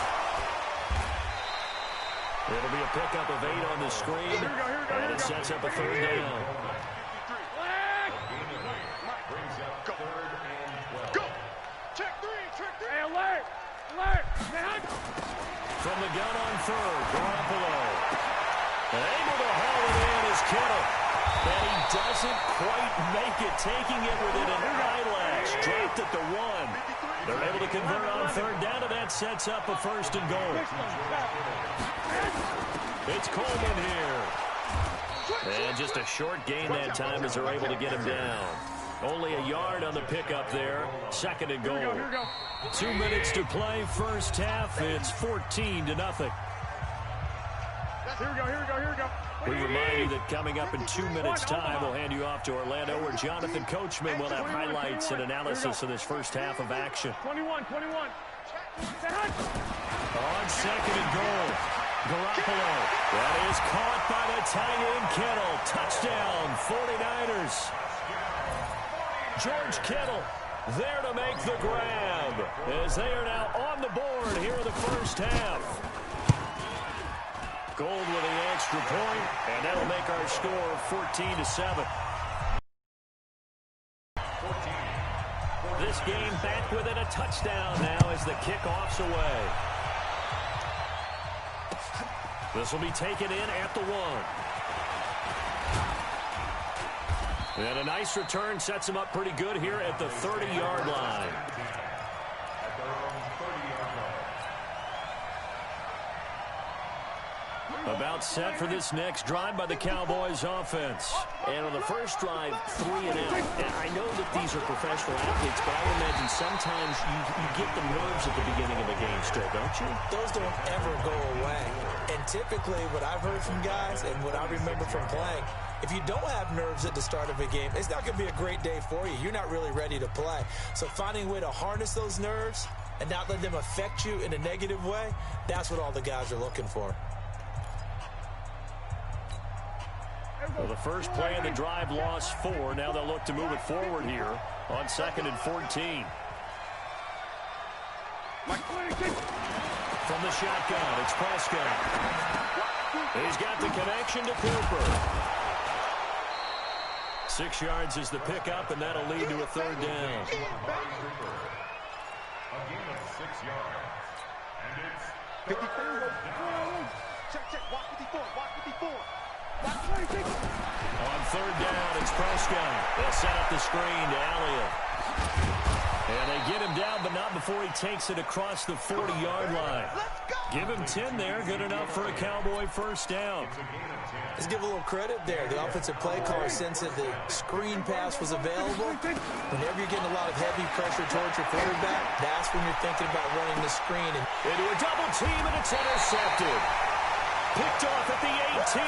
It'll be a pickup of 8 on the screen, and it sets up a third down. From the gun on third, Garoppolo. Able to haul it in is Kittle. And he doesn't quite make it, taking it within an eyelash. Dropped at the 1. They're able to convert on third down, and that sets up a first and goal. It's Coleman here. And just a short gain that time as they're able to get him down. Only a yard on the pickup there. Second and goal. 2 minutes to play. First half. It's 14-0. Here we go, here we go, here we go. We remind you that coming up in 2 minutes' time, we'll hand you off to Orlando, where Jonathan Coachman will have highlights and analysis of this first half of action. 21. On second and goal, Garoppolo. That is caught by the tight end, Kittle. Touchdown, 49ers. George Kittle there to make the grab, as they are now on the board here in the first half. Gold with the extra point, and that'll make our score 14-7. This game back within a touchdown now as the kickoff's away. This will be taken in at the 1. And a nice return sets him up pretty good here at the 30-yard line. About set for this next drive by the Cowboys offense. And on the first drive, 3 and out. And I know that these are professional athletes, but I imagine sometimes you get the nerves at the beginning of a game still, don't you? Those don't ever go away. And typically what I've heard from guys and what I remember from playing, if you don't have nerves at the start of a game, it's not going to be a great day for you. You're not really ready to play. So finding a way to harness those nerves and not let them affect you in a negative way, that's what all the guys are looking for. Well, the first play of the drive lost 4. Now they'll look to move it forward here on 2nd and 14. From the shotgun, it's Prescott. He's got the connection to Cooper. 6 yards is the pickup, and that'll lead to a third down. A gain of 6 yards. And it's 54. Check. Walk 54. On third down, it's Prescott. They'll set up the screen to Elliott. And they get him down, but not before he takes it across the 40-yard line. Give him 10 there. Good enough for a Cowboy first down. Let's give a little credit there. The offensive play caller sensed that the screen pass was available. Whenever you're getting a lot of heavy pressure towards your quarterback, that's when you're thinking about running the screen. And into a double team, and it's intercepted. Picked off at the 18.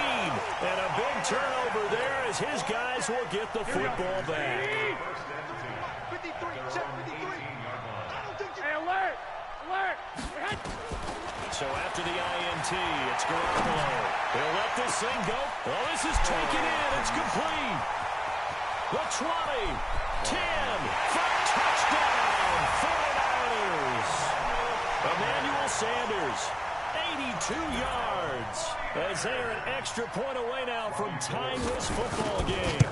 And a big turnover there as his guys will get the football back. 53, check 53. Hey, alert! Alert! So after the INT, it's Garoppolo. He'll let this thing go. Oh, this is taken in. It's complete. The 20, 10, for a touchdown, 49ers. Emmanuel Sanders, 82 yards. As they're an extra point away now from tying this football game.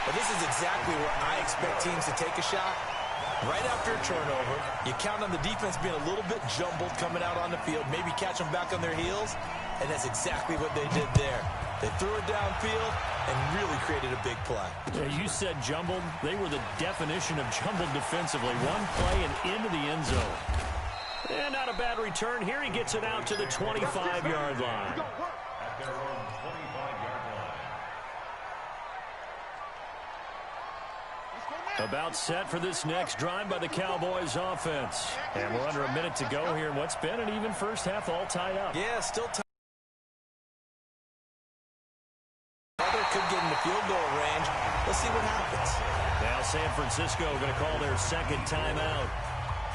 Well, this is exactly where I expect teams to take a shot. Right after a turnover, you count on the defense being a little bit jumbled coming out on the field, maybe catch them back on their heels, and that's exactly what they did there. They threw it downfield and really created a big play. Yeah, you said jumbled. They were the definition of jumbled defensively. One play and into the end zone. And not a bad return. Here he gets it out to the 25-yard line. At their own 25-yard line. About set for this next drive by the Cowboys offense. And we're under a minute to go here in what's been an even first half, all tied up. Yeah, still tied. Could get in the field goal range. Let's see what happens. Now San Francisco going to call their second timeout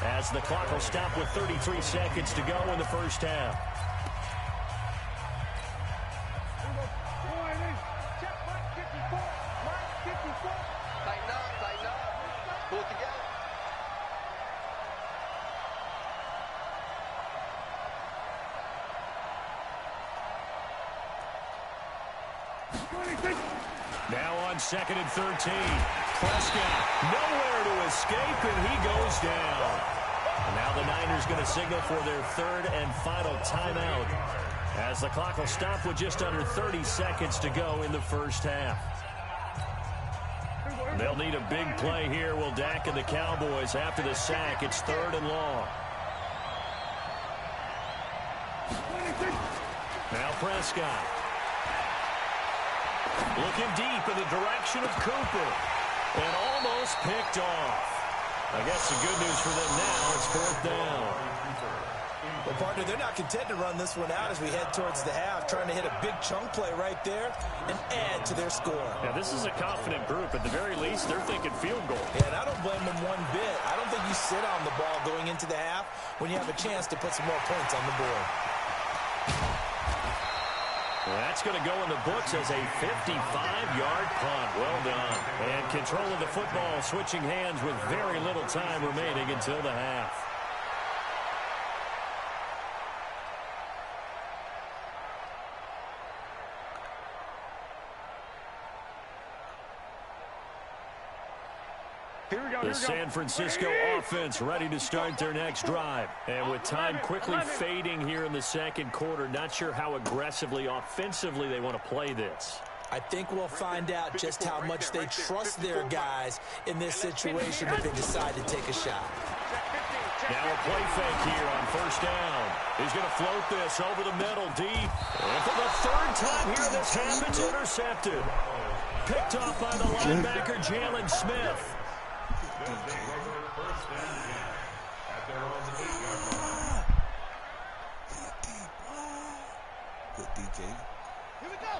as the clock will stop with 33 seconds to go in the first half. Check Mike 54. Mike 54. Tighten up, tighten up. Pull it together. Now on second and 13. Prescott nowhere to escape, and he goes down. And now the Niners going to signal for their third and final timeout as the clock will stop with just under 30 seconds to go in the first half. They'll need a big play here, will Dak and the Cowboys. After the sack, it's third and long. Now Prescott. Looking deep in the direction of Cooper. And almost picked off. I guess the good news for them now is fourth down. Well, partner, they're not content to run this one out as we head towards the half, trying to hit a big chunk play right there and add to their score. Now, this is a confident group. At the very least, they're thinking field goal. Yeah, and I don't blame them one bit. I don't think you sit on the ball going into the half when you have a chance to put some more points on the board. Well, that's going to go in the books as a 55-yard punt. Well done. And control of the football switching hands with very little time remaining until the half. The San Francisco offense ready to start their next drive. And with time quickly fading here in the second quarter, not sure how aggressively, offensively they want to play this. I think we'll find out just how much they trust their guys in this situation if they decide to take a shot. Now a play fake here on first down. He's going to float this over the middle deep. And for the third time here in this half, it's intercepted. Picked off by the linebacker, Jalen Smith. Good DJ.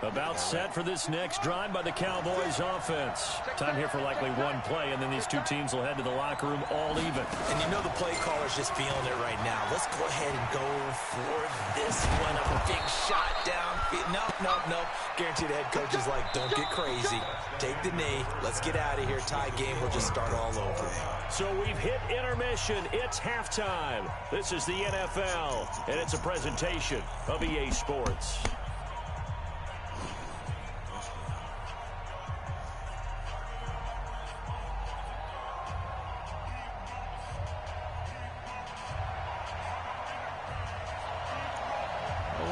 About set for this next drive by the Cowboys offense. Time here for likely one play, and then these two teams will head to the locker room all even. And you know the play caller's just feeling it right now. Let's go ahead and go for this one. A big shot down. No. Guaranteed the head coach is like, don't get crazy. Take the knee. Let's get out of here. Tie game. We'll just start all over. So we've hit intermission. It's halftime. This is the NFL, and it's a presentation of EA Sports.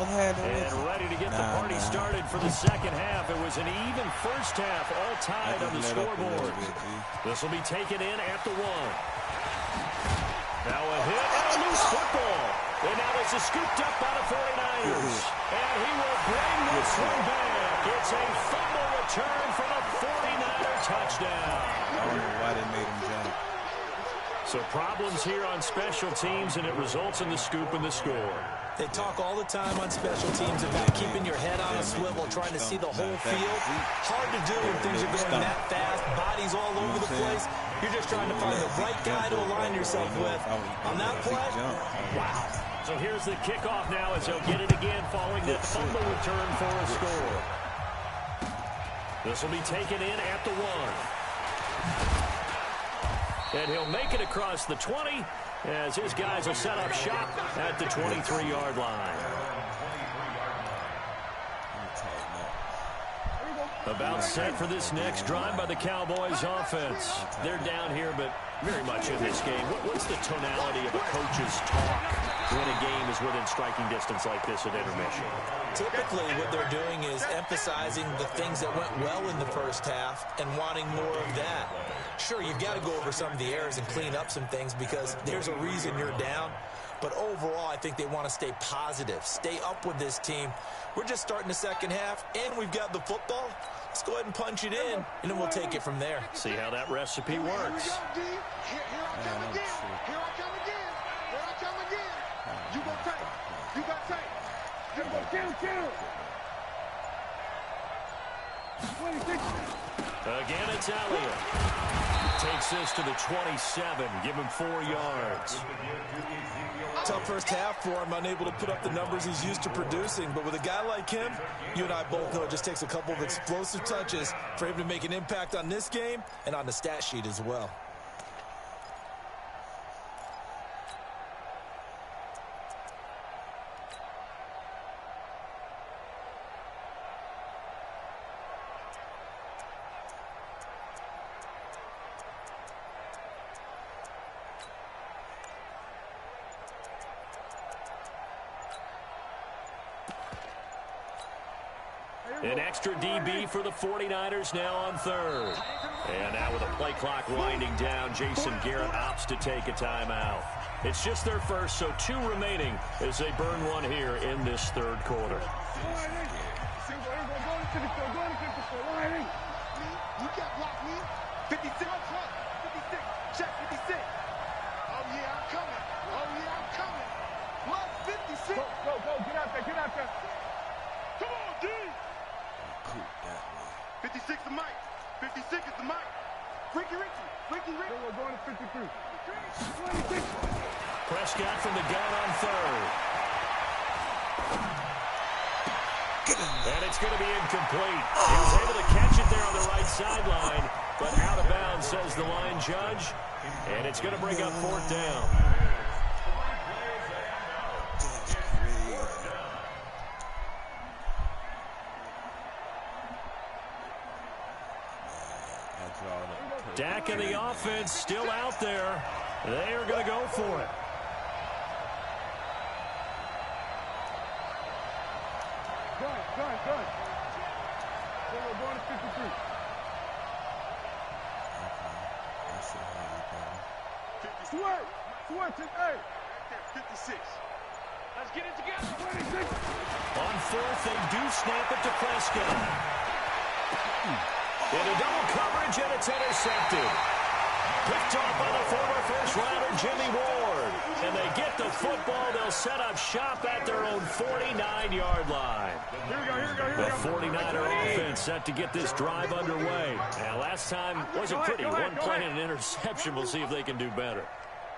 And ready to get the party started for the second half. It was an even first half, all tied on the scoreboard. This will be taken in at the 1. Now a hit and a loose football. And now this is scooped up by the 49ers. And he will bring this one back. It's a fumble return for the 49er touchdown. I don't know why they made him jump. So problems here on special teams, and it results in the scoop and the score. They talk all the time on special teams about keeping your head on a swivel, trying to see the whole field. Hard to do when things are going that fast, bodies all over the place. You're just trying to find the right guy to align yourself with. On that play, wow. So here's the kickoff now as they'll get it again following that fumble return for a score. This will be taken in at the 1. And he'll make it across the 20 as his guys will set up shop at the 23-yard line. About set for this next drive by the Cowboys offense. They're down here, but very much in this game. What's the tonality of a coach's talk when a game is within striking distance like this at intermission? Typically, what they're doing is emphasizing the things that went well in the first half and wanting more of that. Sure, you've got to go over some of the errors and clean up some things because there's a reason you're down. But overall, I think they want to stay positive, stay up with this team. We're just starting the second half, and we've got the football. Let's go ahead and punch it in, and then we'll take it from there. See how that recipe works. Here I come again. Here I come again. Here I come again. You go tank. You got tank. You go kill. 26. Again, it's Elliott. Takes this to the 27. Give him 4 yards. Tough first half for him, unable to put up the numbers he's used to producing. But with a guy like him, you and I both know it just takes a couple of explosive touches for him to make an impact on this game and on the stat sheet as well. An extra DB for the 49ers now on 3rd. And now with the play clock winding down, Jason Garrett opts to take a timeout. It's just their first, so 2 remaining as they burn one here in this 3rd quarter. You got blocked me. 56. 56. Check 56. Oh, yeah, I'm coming. Plus 56. Go. Get out there. Come on, D. 56 the mic. 56 is the mic. Ricky Richie. We're going to 53. 26. Prescott from the gun on 3rd. And it's going to be incomplete. He was able to catch it there on the right sideline, but out of bounds, says the line judge. And it's going to bring up 4th down. Dak and the offense still out there. They are going to go for it. Done. We're going to 53. Sweat. 56. Let's get it together. 26. On 4th, they do snap it to Prescott. Into double coverage, and it's intercepted. Picked off by the former first-rounder Jimmy Ward. And they get the football. They'll set up shop at their own 49-yard line. Here we go. The 49er offense set to get this drive underway. Now, last time wasn't pretty. One play and an interception. We'll see if they can do better.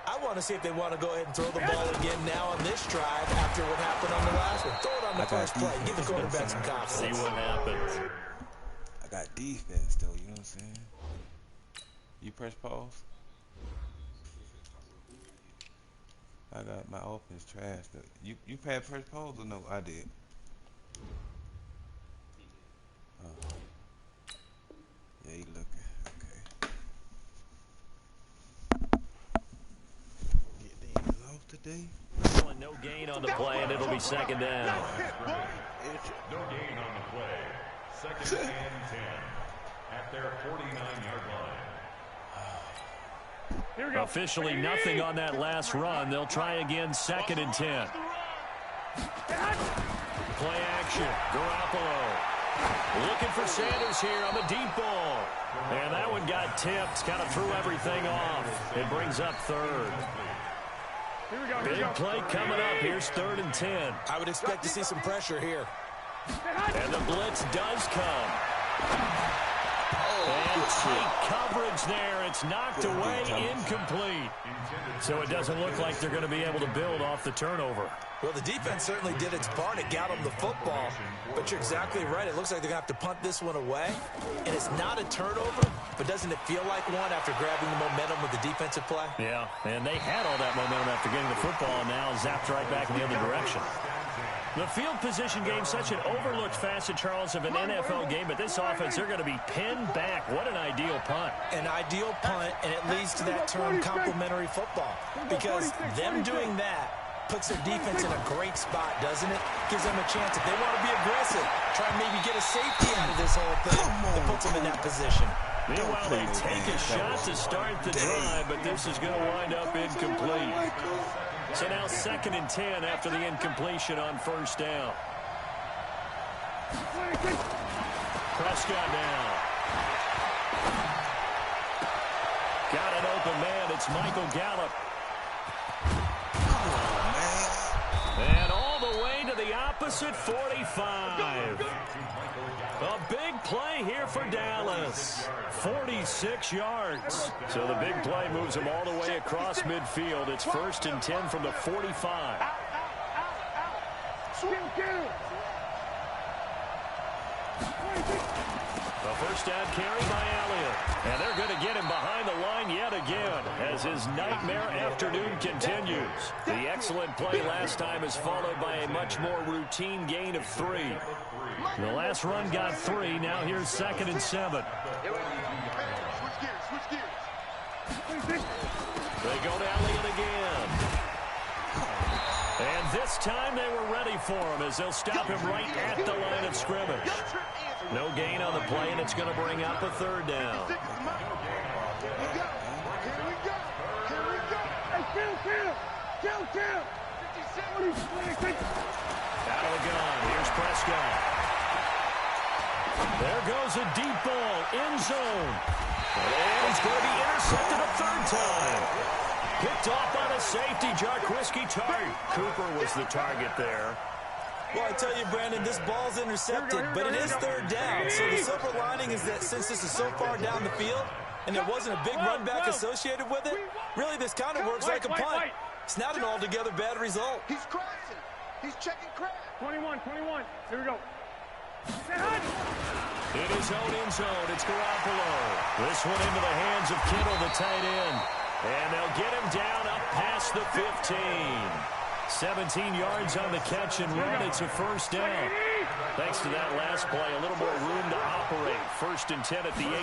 I want to see if they want to go ahead and throw the ball again now on this drive after what happened on the last one. Throw it on the first play. Give the quarterback some confidence. See what happens. I got defense, though. You know what I'm saying? You press pause? I got my offense trash. You had press pause or no? I did. Yeah, you looking. Okay. Get these off today. No gain on the play, and it'll be second down. No gain on the play. Second and 10 at their 49-yard line. Here we go. Officially nothing on that last run. They'll try again, second and 10. Play action. Garoppolo looking for Sanders here on the deep ball. And that one got tipped, kind of threw everything off. It brings up third. Here we go. Big play coming up. Here's third and 10. I would expect to see some pressure here. And the blitz does come. And tight coverage there. It's knocked away, incomplete. So it doesn't look like they're going to be able to build off the turnover. Well, the defense certainly did its part. It got them the football. But you're exactly right. It looks like they're going to have to punt this one away. And it's not a turnover, but doesn't it feel like one after grabbing the momentum with the defensive play? Yeah, and they had all that momentum after getting the football, and now zapped right back in the other direction. The field position game, such an overlooked facet, Charles, of an NFL game, but this offense, they're going to be pinned back. What an ideal punt. An ideal punt, and it leads to that term complementary football. Because them doing that puts their defense in a great spot, doesn't it? Gives them a chance. If they want to be aggressive, try and maybe get a safety out of this whole thing. It puts them in that position. Meanwhile, they take a shot to start the drive, but this is going to wind up incomplete. So now second and 10 after the incompletion on first down. Prescott now. Got an open man. It's Michael Gallup. And all the way to the opposite 45. A big play here for Dallas. 46 yards. So the big play moves them all the way across midfield. It's first and 10 from the 45. A first down carry by Elliott. And they're going to get him behind the line yet again as his nightmare afternoon continues. The excellent play last time is followed by a much more routine gain of 3. The last run got 3. Now here's second and 7. They go to Elliott again. And this time they were ready for him as they'll stop him right at the line of scrimmage. No gain on the play, and it's going to bring up a third down. Out of the gun. Here's Prescott. There goes a deep ball, end zone. And he's going to be intercepted a third time. Picked off by the safety, Jarquiski Tartt. Cooper was the target there. Well, I tell you, Brandon, this ball's intercepted, but it is third down. So the silver lining is that since this is so far down the field and there wasn't a big run back associated with it, really this kind of works like a punt. It's not an altogether bad result. He's crashing. He's checking crash. 21. Here we go. In his own end zone, it's Garoppolo. This one into the hands of Kittle, the tight end. And they'll get him down up past the 15. 17 yards on the catch and run. It's a first down. Thanks to that last play, a little more room to operate. First and 10 at the 18.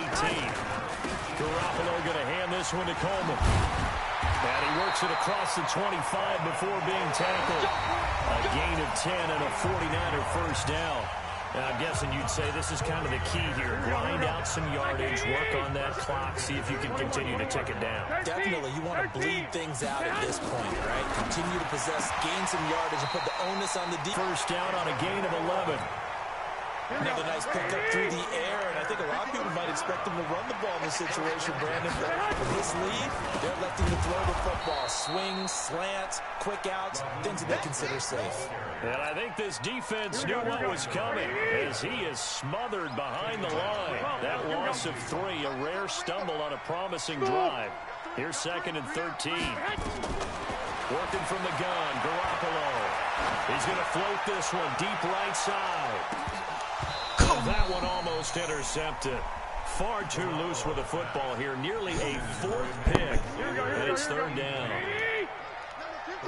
Garoppolo going to hand this one to Coleman. And he works it across the 25 before being tackled. A gain of 10 and a 49er first down. I'm guessing you'd say this is kind of the key here. Grind out some yardage, work on that clock, see if you can continue to tick it down. Definitely, you want to bleed things out at this point, right? Continue to possess, gain some yardage, and put the onus on the defense. First down on a gain of 11. Another nice pickup through the air, and I think a lot of people might expect them to run the ball in this situation, Brandon. But with this lead, they're electing to throw the football. Swings, slants, quick outs, things that they consider safe. And I think this defense knew what was coming as he is smothered behind the line. That loss of 3, a rare stumble on a promising drive. Here's second and 13. Working from the gun, Garoppolo. He's going to float this one deep right side. That one almost intercepted. Far too loose with the football here. Nearly a 4th pick. And it's third down.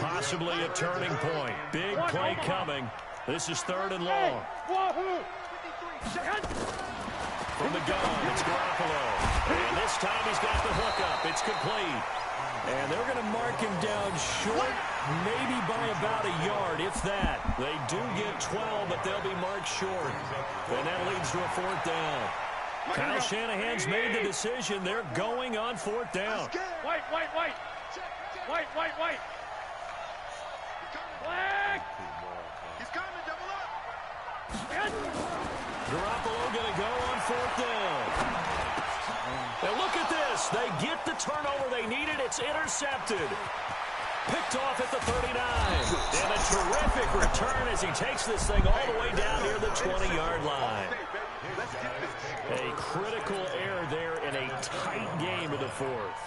Possibly a turning point. Big play coming. This is third and long. From the gun, it's Garoppolo. And this time he's got the hookup. It's complete. And they're going to mark him down short maybe by about a yard, if that. They do get 12, but they'll be marked short. And that leads to a 4th down. Kyle Shanahan's made the decision. They're going on 4th down. White. Black. He's coming, double up. Garoppolo going to go on 4th down. And look at this. They get the turnover they needed. It's intercepted. Picked off at the 39. And a terrific return as he takes this thing all the way down near the 20-yard line. A critical error there in a tight game of the 4th.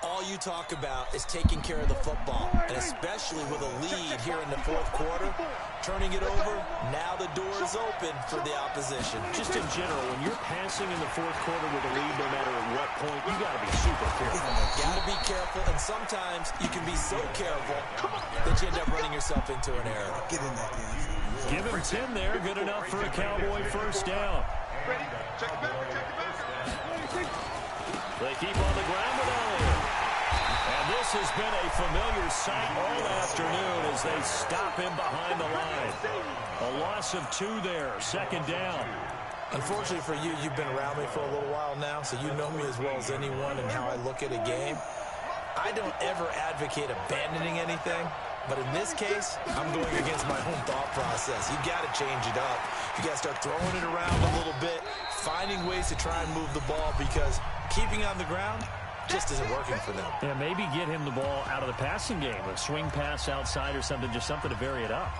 All you talk about is taking care of the football, and especially with a lead here in the 4th quarter, turning it over, now the door is open for the opposition. Just in general, when you're passing in the 4th quarter with a lead, no matter at what point, you got to be super careful. Got to be careful, and sometimes you can be so careful that you end up running yourself into an error. Get in that game. Give him 10 there, good enough for a Cowboy 1st down. Ready? Check it back. They keep on the ground with Elliott. And this has been a familiar sight all afternoon as they stop him behind the line. A loss of 2 there, 2nd down. Unfortunately for you, you've been around me for a little while now, so you know me as well as anyone and how I look at a game. I don't ever advocate abandoning anything, but in this case, I'm going against my own thought process. You got to change it up. You got to start throwing it around a little bit, finding ways to try and move the ball, because keeping on the ground just isn't working for them. Yeah, maybe get him the ball out of the passing game, a swing pass outside or something, just something to vary it up.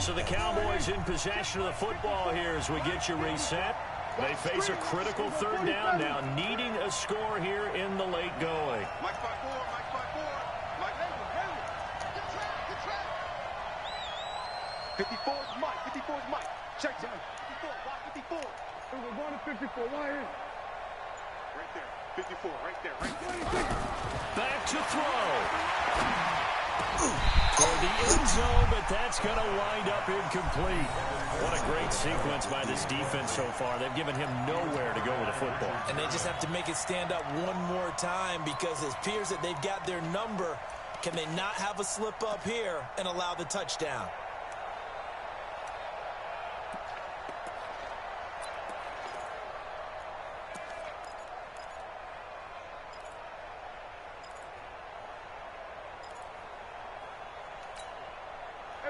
So the Cowboys in possession of the football here as we get you reset. They face a critical 3rd down now, needing a score here in the late going. Mike 5-4. Mike. 54 is Mike. 54 is Mike. Check down. 54. Why 54? We're going to 54. Why here? Right there. 54. Right there. Back to throw. For the end zone, but that's going to wind up incomplete. What a great sequence by this defense so far. They've given him nowhere to go with the football. And they just have to make it stand up one more time, because it appears that they've got their number. Can they not have a slip up here and allow the touchdown?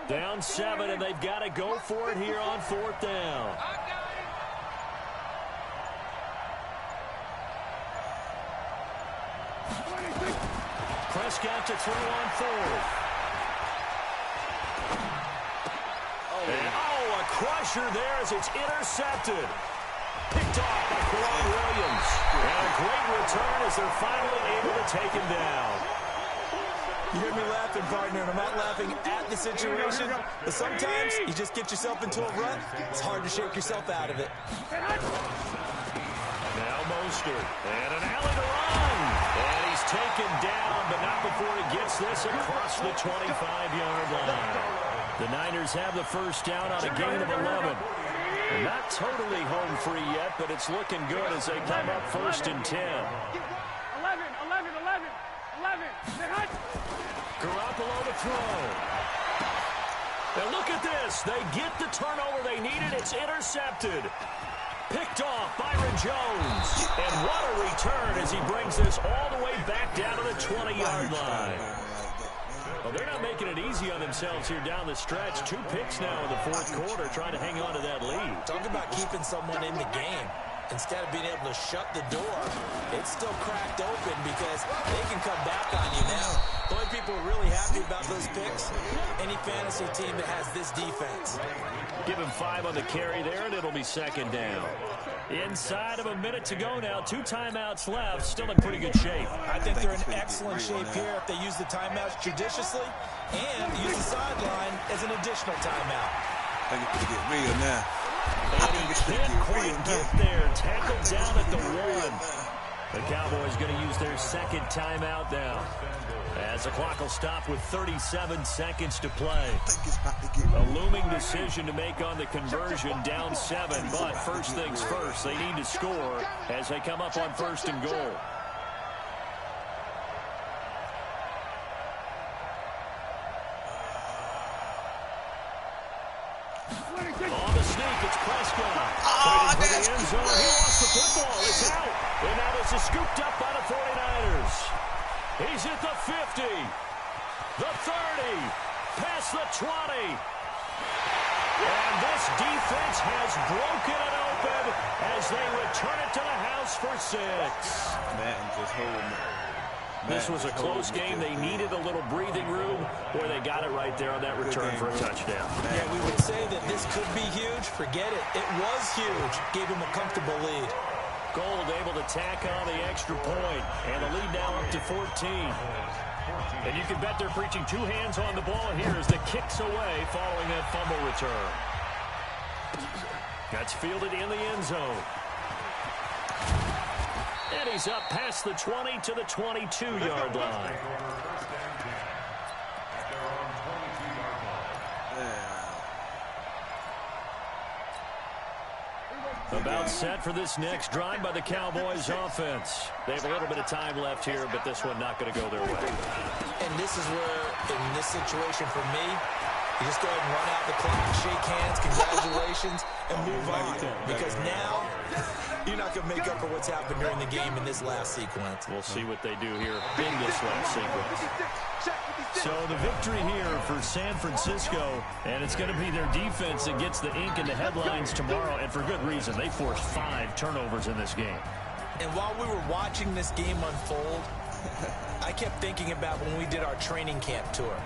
Down 7, and they've got to go for it here on 4th down. Prescott to throw on 4th. And, a crusher there as it's intercepted. Picked off by Kwan Williams. And a great return as they're finally able to take him down. You hear me laughing, partner, and I'm not laughing at the situation, but sometimes you just get yourself into a rut. It's hard to shake yourself out of it. Now Mostert, and an alley to run. And he's taken down, but not before he gets this across the 25-yard line. The Niners have the 1st down on a gain of 11. And not totally home free yet, but it's looking good as they come up 1st and 10. 11. Garoppolo to throw. And look at this. They get the turnover they needed. It's intercepted. Picked off Byron Jones. And what a return as he brings this all the way back down to the 20-yard line. Well, they're not making it easy on themselves here down the stretch. 2 picks now in the 4th quarter, trying to hang on to that lead. Talk about keeping someone in the game. Instead of being able to shut the door, it's still cracked open because they can come back on you now. The only people are really happy about those picks, any fantasy team that has this defense. Give him 5 on the carry there, and it'll be 2nd down. Inside of a minute to go now. 2 timeouts left. Still in pretty good shape. I think they're in excellent shape here if they use the timeouts judiciously and use the sideline as an additional timeout. I think it's going to get real now. And he can't quite get there. Tackled down at the 1. The Cowboys going to use their 2nd timeout now, as the clock will stop with 37 seconds to play. A looming decision to make on the conversion, down 7. But first things first, they need to score as they come up on 1st and goal. end zone. He lost the football. It's out. And now this is scooped up by the 49ers. He's at the 50, the 30, past the 20. And this defense has broken it open as they return it to the house for 6. Man, just hold me. This was a close game. They needed a little breathing room. Boy, they got it right there on that return for a touchdown. Yeah, we would say that this could be huge. Forget it. It was huge. Gave him a comfortable lead. Gold able to tack on the extra point, and the lead now up to 14. And you can bet they're preaching 2 hands on the ball here as the kick's away following that fumble return. That's fielded in the end zone. And he's up past the 20 to the 22-yard line. About set for this next drive by the Cowboys offense. They have a little bit of time left here, but this one not going to go their way. And this is where, in this situation for me, you just go ahead and run out the clock, shake hands, congratulations, and move on. Because now, you're not going to make up for what's happened during the game in this last sequence. We'll see what they do here in this last sequence. So the victory here for San Francisco, and it's going to be their defense that gets the ink in the headlines tomorrow, and for good reason. They forced 5 turnovers in this game. And while we were watching this game unfold, I kept thinking about when we did our training camp tour,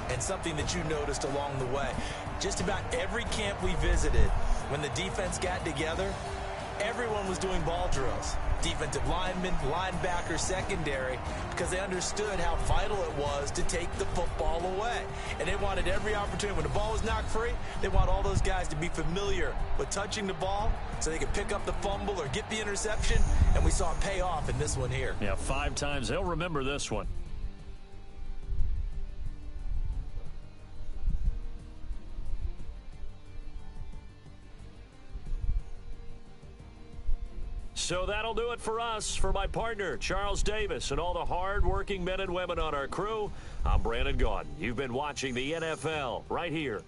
and something that you noticed along the way. Just about every camp we visited, when the defense got together, everyone was doing ball drills. Defensive linemen, linebackers, secondary, because they understood how vital it was to take the football away. And they wanted every opportunity. When the ball was knocked free, they want all those guys to be familiar with touching the ball so they could pick up the fumble or get the interception, and we saw it pay off in this one here. Yeah, 5 times. They'll remember this one. So that'll do it for us. For my partner, Charles Davis, and all the hard-working men and women on our crew, I'm Brandon Gaudin. You've been watching the NFL right here